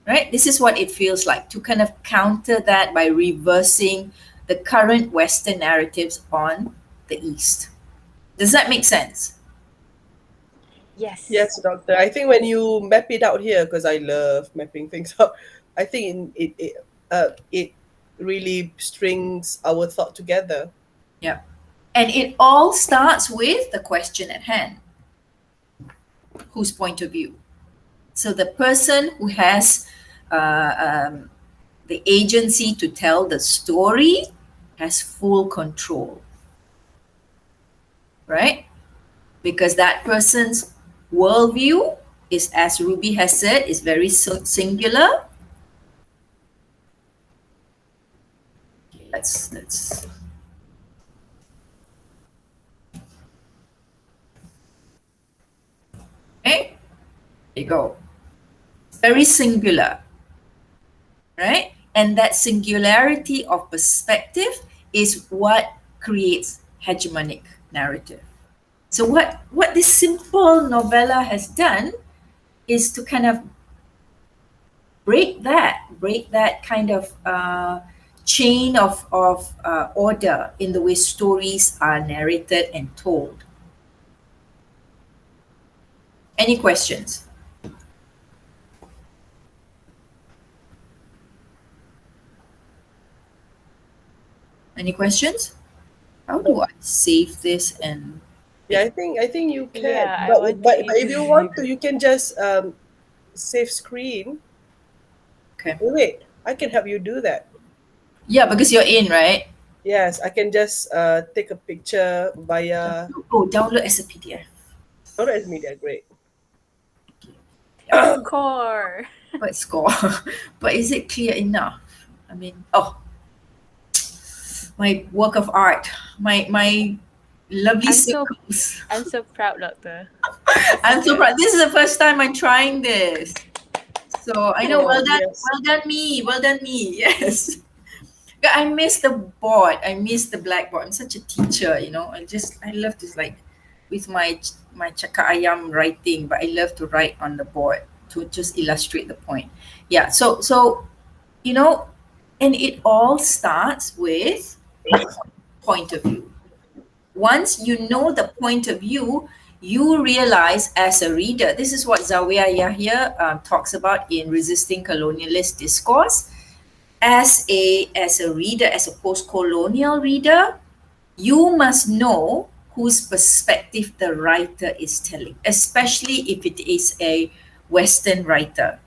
S1: right? This is what it feels like to kind of counter that by reversing the current Western narratives on the East. Does that make sense?
S3: Yes.
S2: Yes, doctor. I think when you map it out here, because I love mapping things out, I think it really strings our thought together.
S1: Yeah. And it all starts with the question at hand. Whose point of view? So the person who has the agency to tell the story has full control, right? Because that person's worldview is, as Ruby has said, is very singular. Okay, let's okay. There you go. Very singular, right? And that singularity of perspective is what creates hegemonic narrative. So what this simple novella has done is to kind of break that kind of chain of order in the way stories are narrated and told. Any questions? Any questions? How do I save this and
S2: Yeah, I think you can.
S3: Yeah, I
S2: But
S3: wanted
S2: but
S3: you
S2: but if
S3: to
S2: you
S3: say
S2: want to,
S3: that.
S2: you can just save screen.
S1: okay?
S2: Wait, I can help you do that.
S1: Yeah, because you're in, right?
S2: Yes, I can just take a picture via
S1: Oh, download as a PDF.
S2: Photo as media. Great.
S3: Score.
S1: But score. But is it clear enough? I mean, oh, my work of art, my lovely
S3: I'm so
S1: circles.
S3: I'm so proud, doctor. This is
S1: I'm so
S3: good.
S1: proud. This is the first time I'm trying this. So I know,
S2: Oh yes.
S1: well done me, well done me. Yes. Yeah, I miss the board. I miss the blackboard. I'm such a teacher, you know. I love to like with my cakap ayam writing, but I love to write on the board to just illustrate the point. Yeah. So you know, and it all starts with point of view. Once you know the point of view, you realize as a reader, this is what Zawiya Yahya talks about in Resisting Colonialist Discourse. As a reader, as a post-colonial reader, you must know whose perspective the writer is telling, especially if it is a Western writer,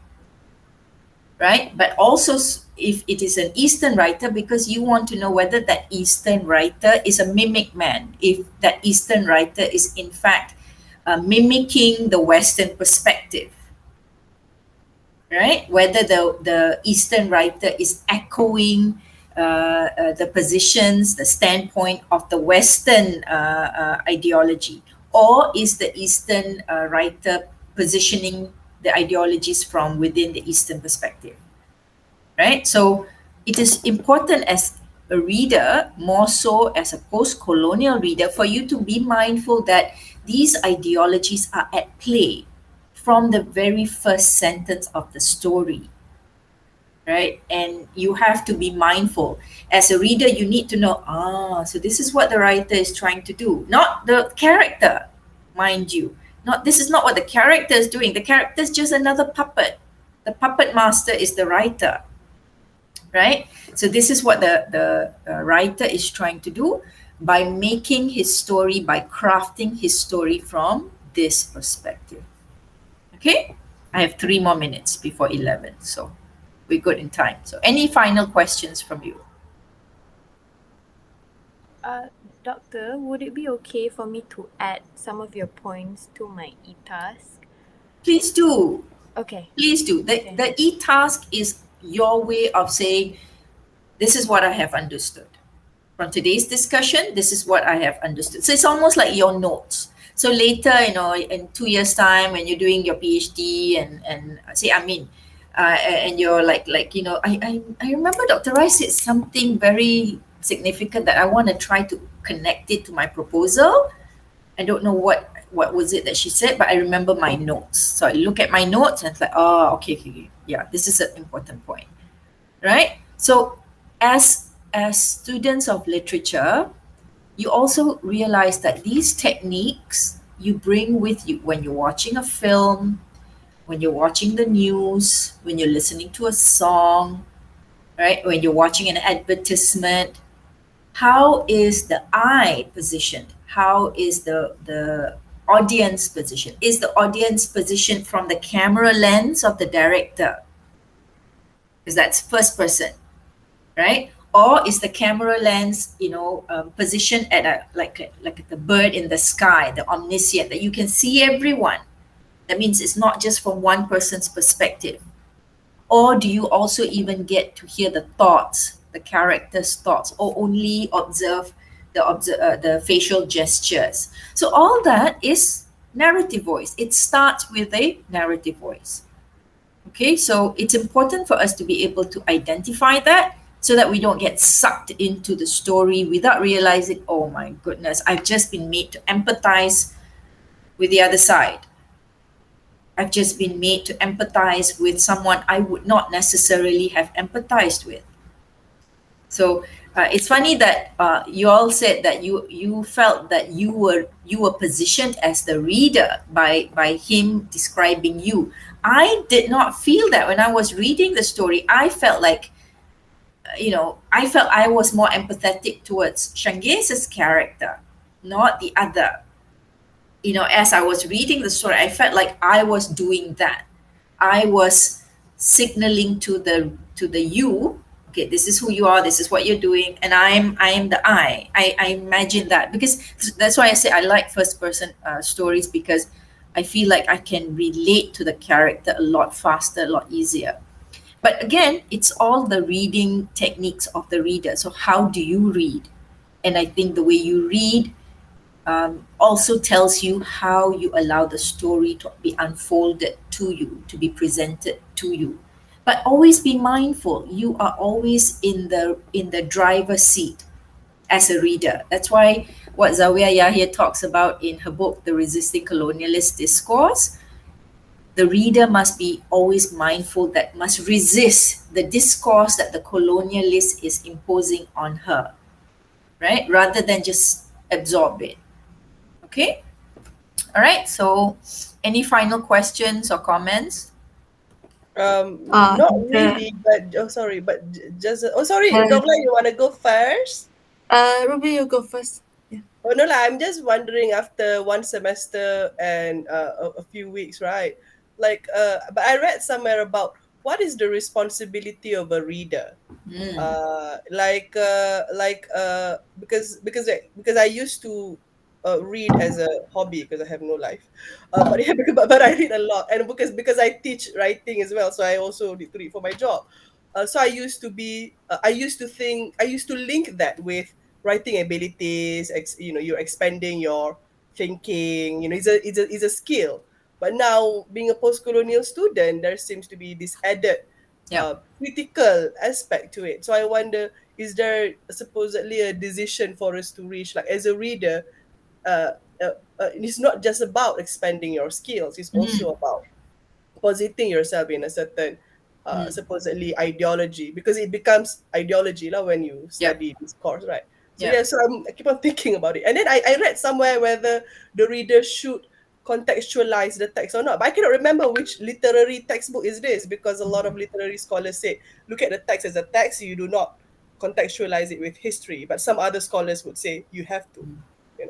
S1: right? But also if it is an Eastern writer, because you want to know whether that Eastern writer is a mimic man, if that Eastern writer is in fact mimicking the Western perspective, right? Whether the Eastern writer is echoing the positions, the standpoint of the Western ideology, or is the Eastern writer positioning the ideologies from within the Eastern perspective, right? So it is important as a reader, more so as a post colonial reader, for you to be mindful that these ideologies are at play from the very first sentence of the story, right? And you have to be mindful. As a reader, you need to know, so this is what the writer is trying to do, not the character, mind you. Not this is not what the character is doing. The character is just another puppet. The puppet master is the writer, right? So this is what the writer is trying to do by making his story, by crafting his story from this perspective. Okay, I have 3 more minutes before 11, so we're good in time. So any final questions from you?
S3: Uh, Doctor, would it be okay for me to add some of your points to my e-task?
S1: Please do.
S3: Okay.
S1: Please do.
S3: Okay.
S1: The e-task is your way of saying, this is what I have understood. From today's discussion, this is what I have understood. So it's almost like your notes. So later, in 2 years' time, when you're doing your PhD and say, and you're I remember Dr. Rice said something very significant that I want to try to connect it to my proposal. I don't know what was it that she said, but I remember my notes. So I look at my notes and it's like, oh, okay, yeah, this is an important point, right? So as students of literature, you also realize that these techniques you bring with you when you're watching a film, when you're watching the news, when you're listening to a song, right? When you're watching an advertisement. How is the eye positioned? How is the audience positioned? Is the audience positioned from the camera lens of the director? Because that's first person, right? Or is the camera lens, positioned at like the bird in the sky, the omniscient, that you can see everyone? That means it's not just from one person's perspective. Or do you also even get to hear the thoughts, the character's thoughts, or only observe the facial gestures? So all that is narrative voice. It starts with a narrative voice. Okay, so it's important for us to be able to identify that so that we don't get sucked into the story without realizing, oh my goodness, I've just been made to empathize with the other side. I've just been made to empathize with someone I would not necessarily have empathized with. So it's funny that you all said that you felt that you were positioned as the reader by him describing you. I did not feel that when I was reading the story. I felt like, I felt I was more empathetic towards Shangesa's character, not the other. As I was reading the story, I felt like I was doing that. I was signaling to the you, okay, this is who you are, this is what you're doing, and I am the I imagine that, because that's why I say I like first person stories, because I feel like I can relate to the character a lot faster, a lot easier. But again, it's all the reading techniques of the reader. So how do you read? And I think the way you read also tells you how you allow the story to be unfolded to you, to be presented to you. But always be mindful. You are always in the driver's seat as a reader. That's why what Zawiya Yahya talks about in her book, The Resisting Colonialist Discourse, the reader must be always mindful, that must resist the discourse that the colonialist is imposing on her, right? Rather than just absorb it. Okay? All right. So, any final questions or comments?
S2: Not
S4: The
S2: really, but oh, sorry, but just sorry, Dogla, you want to go first?
S4: Ruby, you go first. Yeah.
S2: Oh no, lah. I'm just wondering after one semester and a few weeks, right? But I read somewhere about what is the responsibility of a reader.
S1: Mm,
S2: Because I used to read as a hobby because I have no life, but yeah, but I read a lot, and because I teach writing as well, so I also need to read for my job. So I used to think, I used to link that with writing abilities. You're expanding your thinking. It's a skill. But now, being a post-colonial student, there seems to be this added
S1: yeah.
S2: critical aspect to it. So I wonder, is there supposedly a decision for us to reach, like as a reader, uh, it's not just about expanding your skills, it's
S1: Mm,
S2: also about positing yourself in a certain
S1: mm,
S2: supposedly ideology, because it becomes ideology lah when you
S1: yeah.
S2: study this course, right? So
S1: Yeah.
S2: yeah, so I keep on thinking about it, and then I read somewhere whether the reader should contextualize the text or not, but I cannot remember which literary textbook is this, because a lot of literary scholars say look at the text as a text, you do not contextualize it with history, but some other scholars would say you have to,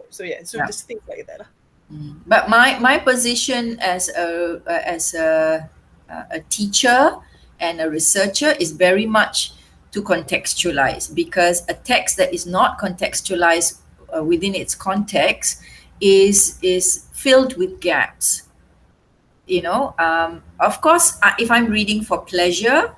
S2: so yeah, so
S1: Yeah.
S2: just things like that lah.
S1: But my position as a teacher and a researcher is very much to contextualize, because a text that is not contextualized within its context is filled with gaps. Of course, if I'm reading for pleasure,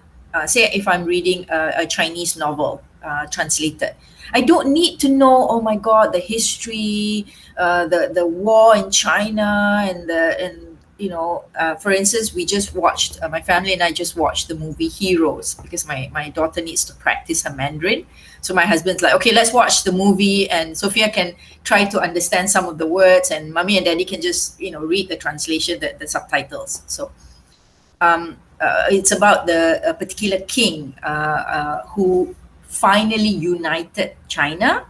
S1: say if I'm reading a Chinese novel translated, I don't need to know, oh my god, the history, the war in China, for instance, we just watched, my family and I just watched the movie Heroes, because my daughter needs to practice her Mandarin. So my husband's like, okay, let's watch the movie, and Sophia can try to understand some of the words, and mommy and daddy can just read the translation, the subtitles. So it's about the a particular king who finally united China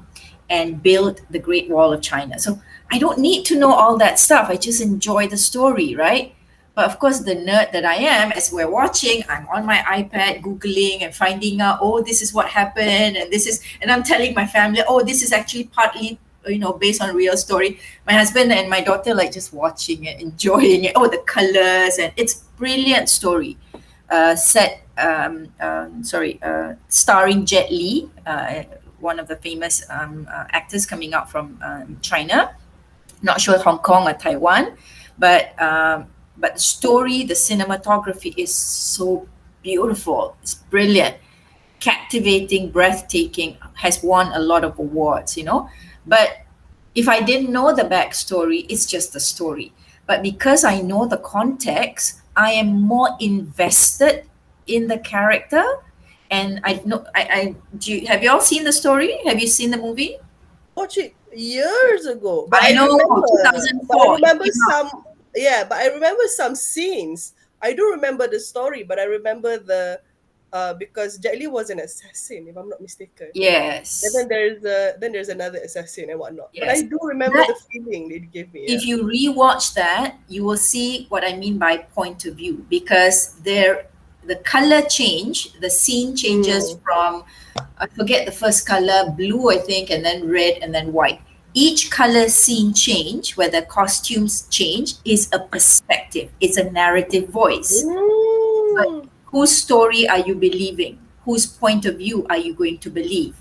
S1: and built the Great Wall of China. So I don't need to know all that stuff. I just enjoy the story, right? But of course, the nerd that I am, as we're watching, I'm on my iPad Googling and finding out, oh, this is what happened. And I'm telling my family, oh, this is actually partly, based on real story. My husband and my daughter like just watching it, enjoying it. Oh, the colors, and it's brilliant story. Starring Jet Li, one of the famous actors coming out from China. Not sure Hong Kong or Taiwan, but the story, the cinematography is so beautiful. It's brilliant, captivating, breathtaking. Has won a lot of awards. But if I didn't know the backstory, it's just a story. But because I know the context, I am more invested in the character. And I know have you all seen the story? Have you seen the movie?
S2: Watched it years ago,
S1: I know, 2004 it came out.
S2: but I remember some scenes. I do remember the story, but I remember because Jet Li was an assassin, if I'm not mistaken. And
S1: Yes.
S2: then there's another assassin and whatnot. But I
S1: Yes.
S2: do remember
S1: That
S2: the feeling it gave me.
S1: if
S2: Yeah.
S1: you rewatch that, you will see what I mean by point of view, because the color change, the scene changes
S2: Mm.
S1: from, I forget the first color, blue, I think, and then red, and then white. Each color scene change, where the costumes change, is a perspective. It's a narrative voice. But
S2: Mm.
S1: whose story are you believing? Whose point of view are you going to believe?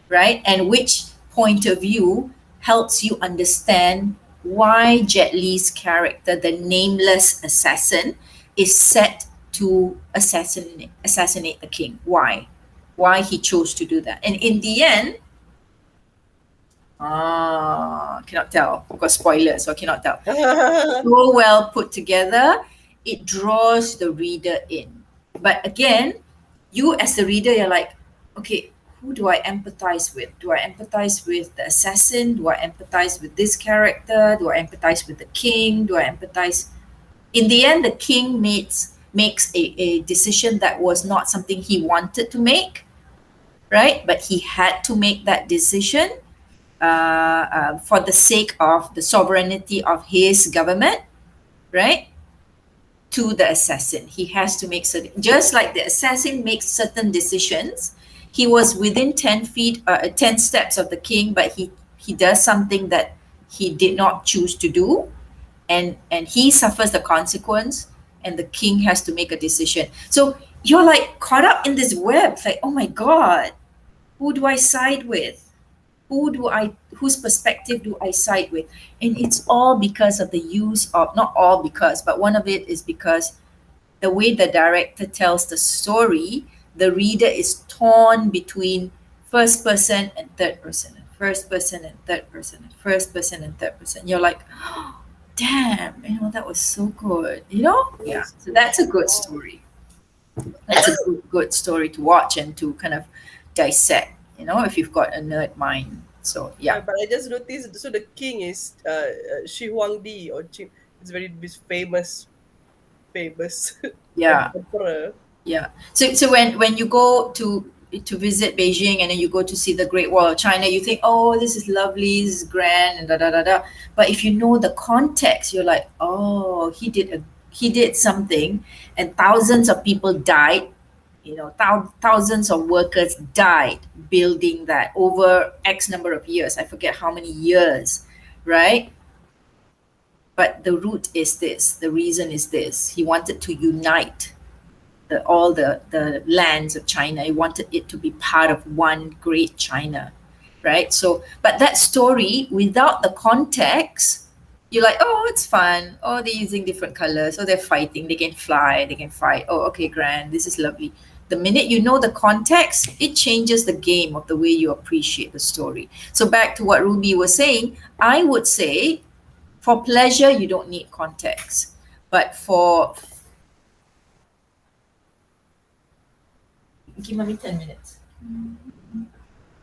S1: Right? And which point of view helps you understand why Jet Li's character, the nameless assassin, is set to assassinate the king. Why? Why he chose to do that. And in the end, cannot tell. I've got spoilers, so I cannot tell. So well put together, it draws the reader in. But again, you as the reader, you're like, okay, who do I empathize with? Do I empathize with the assassin? Do I empathize with this character? Do I empathize with the king? Do I empathize? In the end, the king makes a decision that was not something he wanted to make, right? But he had to make that decision for the sake of the sovereignty of his government, right? To the assassin. He has to make certain, just like the assassin makes certain decisions. He was within 10 feet, 10 steps of the king, but he does something that he did not choose to do. And he suffers the consequence, and the king has to make a decision. So you're like caught up in this web. It's like, oh my God, who do I side with? Whose perspective do I side with? And it's all because of the use of, not all because, but one of it is because the way the director tells the story, the reader is torn between first person and third person, and first person and third person, and first person and third person. You're like, damn, that was so good. Yeah. So that's a good story. That's a good story to watch and to kind of dissect, if you've got a nerd mind. So yeah.
S2: But I just noticed. So the king is Shi Huangdi or Qing. It's very this famous
S1: Yeah.
S2: emperor.
S1: Yeah. So when you go to visit Beijing, and then you go to see the Great Wall of China, you think, oh, this is lovely, this is grand, and da da da da. But if you know the context, you're like, oh, he did something, and thousands of people died. Thousands of workers died building that over X number of years. I forget how many years, right? But the root is this. The reason is this. He wanted to unite all the lands of China. He wanted it to be part of one great China, right? So, but that story, without the context, you're like, oh, it's fun. Oh, they're using different colors. Oh, they're fighting. They can fly. They can fight. Oh, okay, grand. This is lovely. The minute you know the context, it changes the game of the way you appreciate the story. So back to what Ruby was saying, I would say, for pleasure, you don't need context. But give mommy 10 minutes.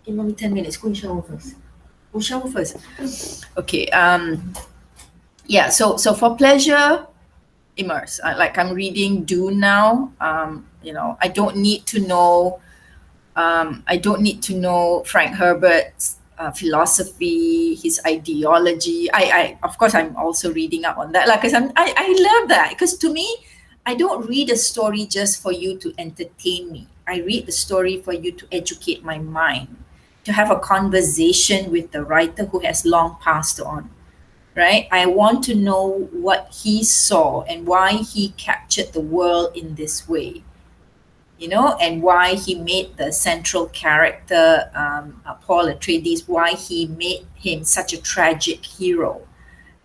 S1: Give mommy 10 minutes. Go and shower first. Go shower first. Okay. Yeah. So for pleasure, immerse. Like I'm reading Dune now. I don't need to know. I don't need to know Frank Herbert's philosophy, his ideology. I of course I'm also reading up on that. Like, cause I love that, because to me, I don't read a story just for you to entertain me. I read the story for you to educate my mind, to have a conversation with the writer who has long passed on, right? I want to know what he saw and why he captured the world in this way, and why he made the central character, Paul Atreides, why he made him such a tragic hero,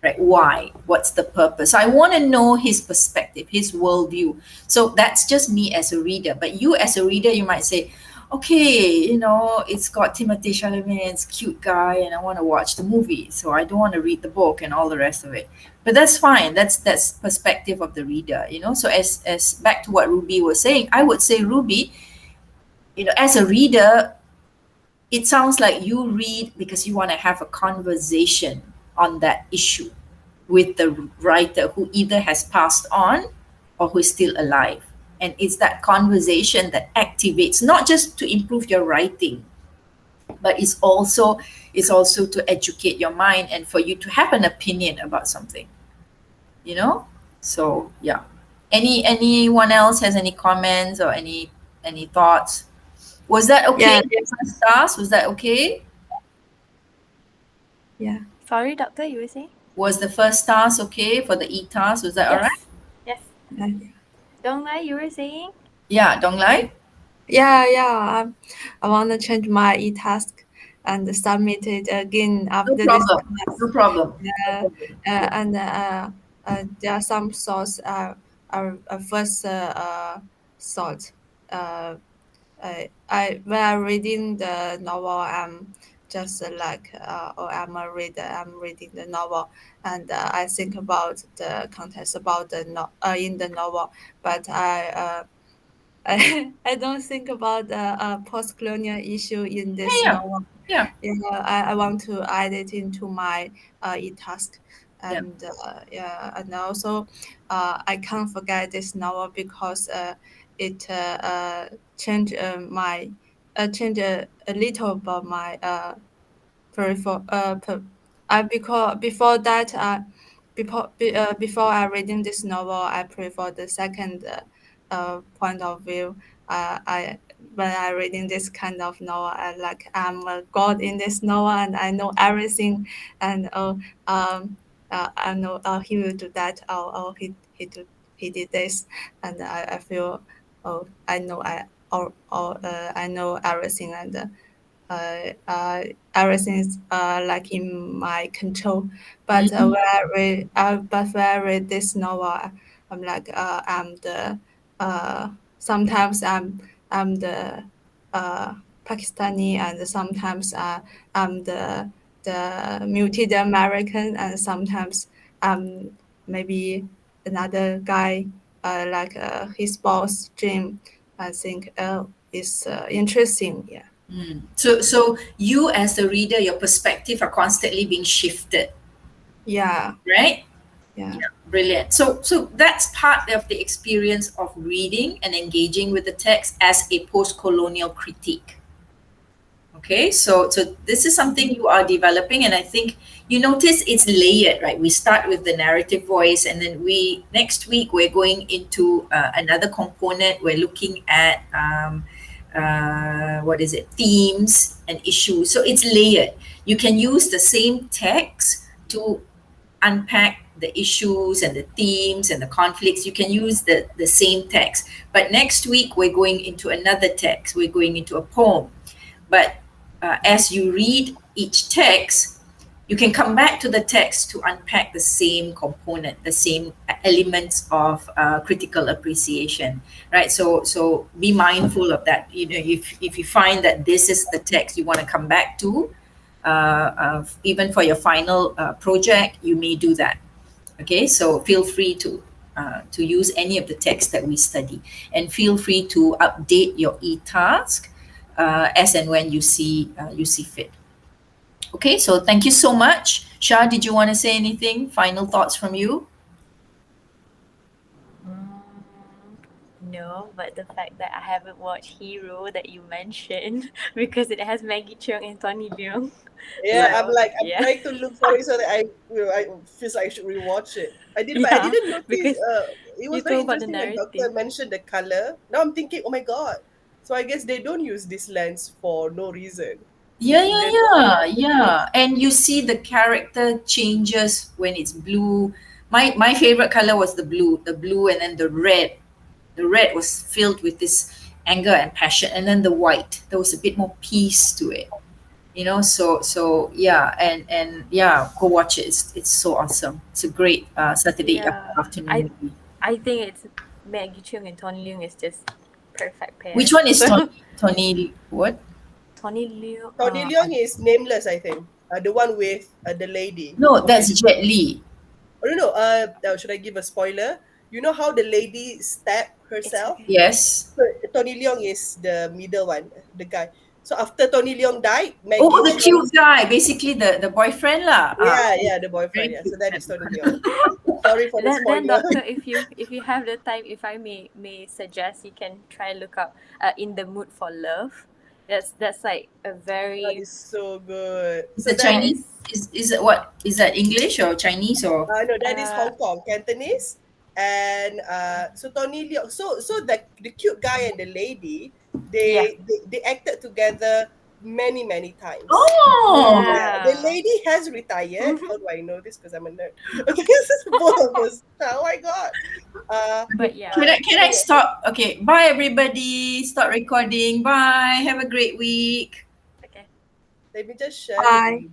S1: right? Why? What's the purpose? I want to know his perspective, his worldview. So that's just me as a reader. But you as a reader, you might say, okay, it's got Timothée Chalamet's cute guy, and I want to watch the movie. So I don't want to read the book and all the rest of it. But that's fine. That's perspective of the reader, So as back to what Ruby was saying, I would say, Ruby, as a reader, it sounds like you read because you want to have a conversation on that issue with the writer who either has passed on or who is still alive. And it's that conversation that activates, not just to improve your writing, but it's also to educate your mind and for you to have an opinion about something, you know. So yeah, anyone else has any comments or any thoughts? Was that okay?
S4: Yeah,
S1: The first task, was that okay?
S4: yeah,
S3: Sorry, doctor, you were saying?
S1: Was the first task okay for the e-task? Was that all right?
S3: Yes. Yes.
S4: yeah.
S3: Dong Lai, you were saying?
S1: Yeah, Dong Lai?
S4: Yeah. I want to change my e-task and submit it again
S1: No
S4: after this
S1: problem.
S4: class.
S1: No problem.
S4: Yeah, and there are some thoughts. First thought. Uh, I when I'm reading the novel, I'm just or I'm a reader. I'm reading the novel, and I think about the context about in the novel, but I don't think about the post-colonial issue in this
S1: Yeah,
S4: novel.
S1: yeah,
S4: I want to add it into my e-task.
S1: yeah.
S4: And also I can't forget this novel because it changed my changed a little about my prefer because before that before I reading this novel, I prefer the second point of view. I When I reading this kind of novel, I'm a god in this novel and I know everything, and I know he will do that. He did this, and I feel I know I know everything, and everything is like in my control. But
S1: Mhm.
S4: when I read this novel, I'm like I'm the sometimes I'm the uh, Pakistani, and sometimes I'm the muted American, and sometimes maybe another guy his boss Jim. I think is interesting. Yeah.
S1: So you as the reader, your perspective are constantly being shifted,
S4: Yeah,
S1: right?
S4: yeah,
S1: Yeah, brilliant. So that's part of the experience of reading and engaging with the text as a post-colonial critique. Okay, so this is something you are developing, and I think you notice it's layered, right? We start with the narrative voice, and then we next week we're going into another component. We're looking at what is it, themes and issues. So it's layered. You can use the same text to unpack the issues and the themes and the conflicts. You can use the same text, but next week we're going into another text. We're going into a poem, but as you read each text, you can come back to the text to unpack the same component, the same elements of critical appreciation, right? So be mindful of that. You know, if you find that this is the text you want to come back to, even for your final project, you may do that. Okay, so feel free to use any of the text that we study, and feel free to update your e-task as and when you see fit. Okay, so thank you so much. Shah, did you want to say anything? Final thoughts from you?
S3: Mm, no, but the fact that I haven't watched Hero that you mentioned because it has Maggie Cheung and Tony Leung.
S2: Yeah,
S1: Right.
S2: I'm
S3: So
S2: like I'm
S3: yeah,
S2: trying to look for it so that I feel like I should rewatch it. I did, but I
S3: yeah,
S2: didn't notice.
S3: because
S2: It
S3: you
S2: was very
S3: told about the
S2: interesting when Doctor
S3: narrative.
S2: mentioned the color. Now I'm thinking, oh my god. So I guess they don't use this lens for no reason.
S1: Yeah,
S2: And
S1: yeah,
S2: then
S1: yeah, yeah. And you see the character changes when it's blue. My favorite color was the blue, and then the red. The red was filled with this anger and passion, and then the white. There was a bit more peace to it. You know, so yeah, and yeah, go watch it. It's so awesome. It's a great Saturday
S3: Yeah,
S1: afternoon
S3: I
S1: movie.
S3: I think it's Maggie Cheung and Tony Leung is just perfect
S1: Which
S3: pair.
S1: one is
S3: So
S1: Tony? What?
S3: Tony Leung,
S2: Tony Leung is nameless, I think. The one with the lady.
S1: No,
S2: Okay.
S1: that's Jet Li.
S2: Oh no, no. Should I give a spoiler? You know how the lady stabbed
S3: it's
S2: herself?
S3: okay.
S1: Yes.
S2: So Tony Leung is the middle one, the guy. So after Tony Leung died,
S1: Oh,
S2: Maggie
S1: the
S2: Cheung.
S1: cute guy, basically the boyfriend lah.
S2: Yeah, yeah, the
S1: Very
S2: boyfriend. Yeah, so
S1: cute
S2: that
S1: man.
S2: is Tony Leung. Sorry for the
S3: Then
S2: spoiler.
S3: doctor, if you have the time, if I may suggest, you can try look up In the Mood for Love. That's like a
S2: That
S3: very
S2: is so good.
S1: Is
S2: So
S1: it
S2: that
S1: Chinese?
S3: yes.
S1: Is it what? Is that English or Chinese or?
S2: no, that is
S3: Uh
S2: Hong Kong, Cantonese. And so Tony Leung, so the cute guy and the lady,
S3: yeah.
S2: they acted together many times.
S1: Oh,
S2: Yeah, the
S3: Yeah.
S2: lady has retired. How do I know this? Because I'm a nerd. Okay, this is both of us. Oh my god.
S3: But yeah.
S1: can
S2: So
S1: I
S2: yeah,
S1: stop? Okay, bye everybody. Stop recording. Bye. Have a great week.
S3: Okay.
S2: let me just share with
S4: Bye.
S2: everybody.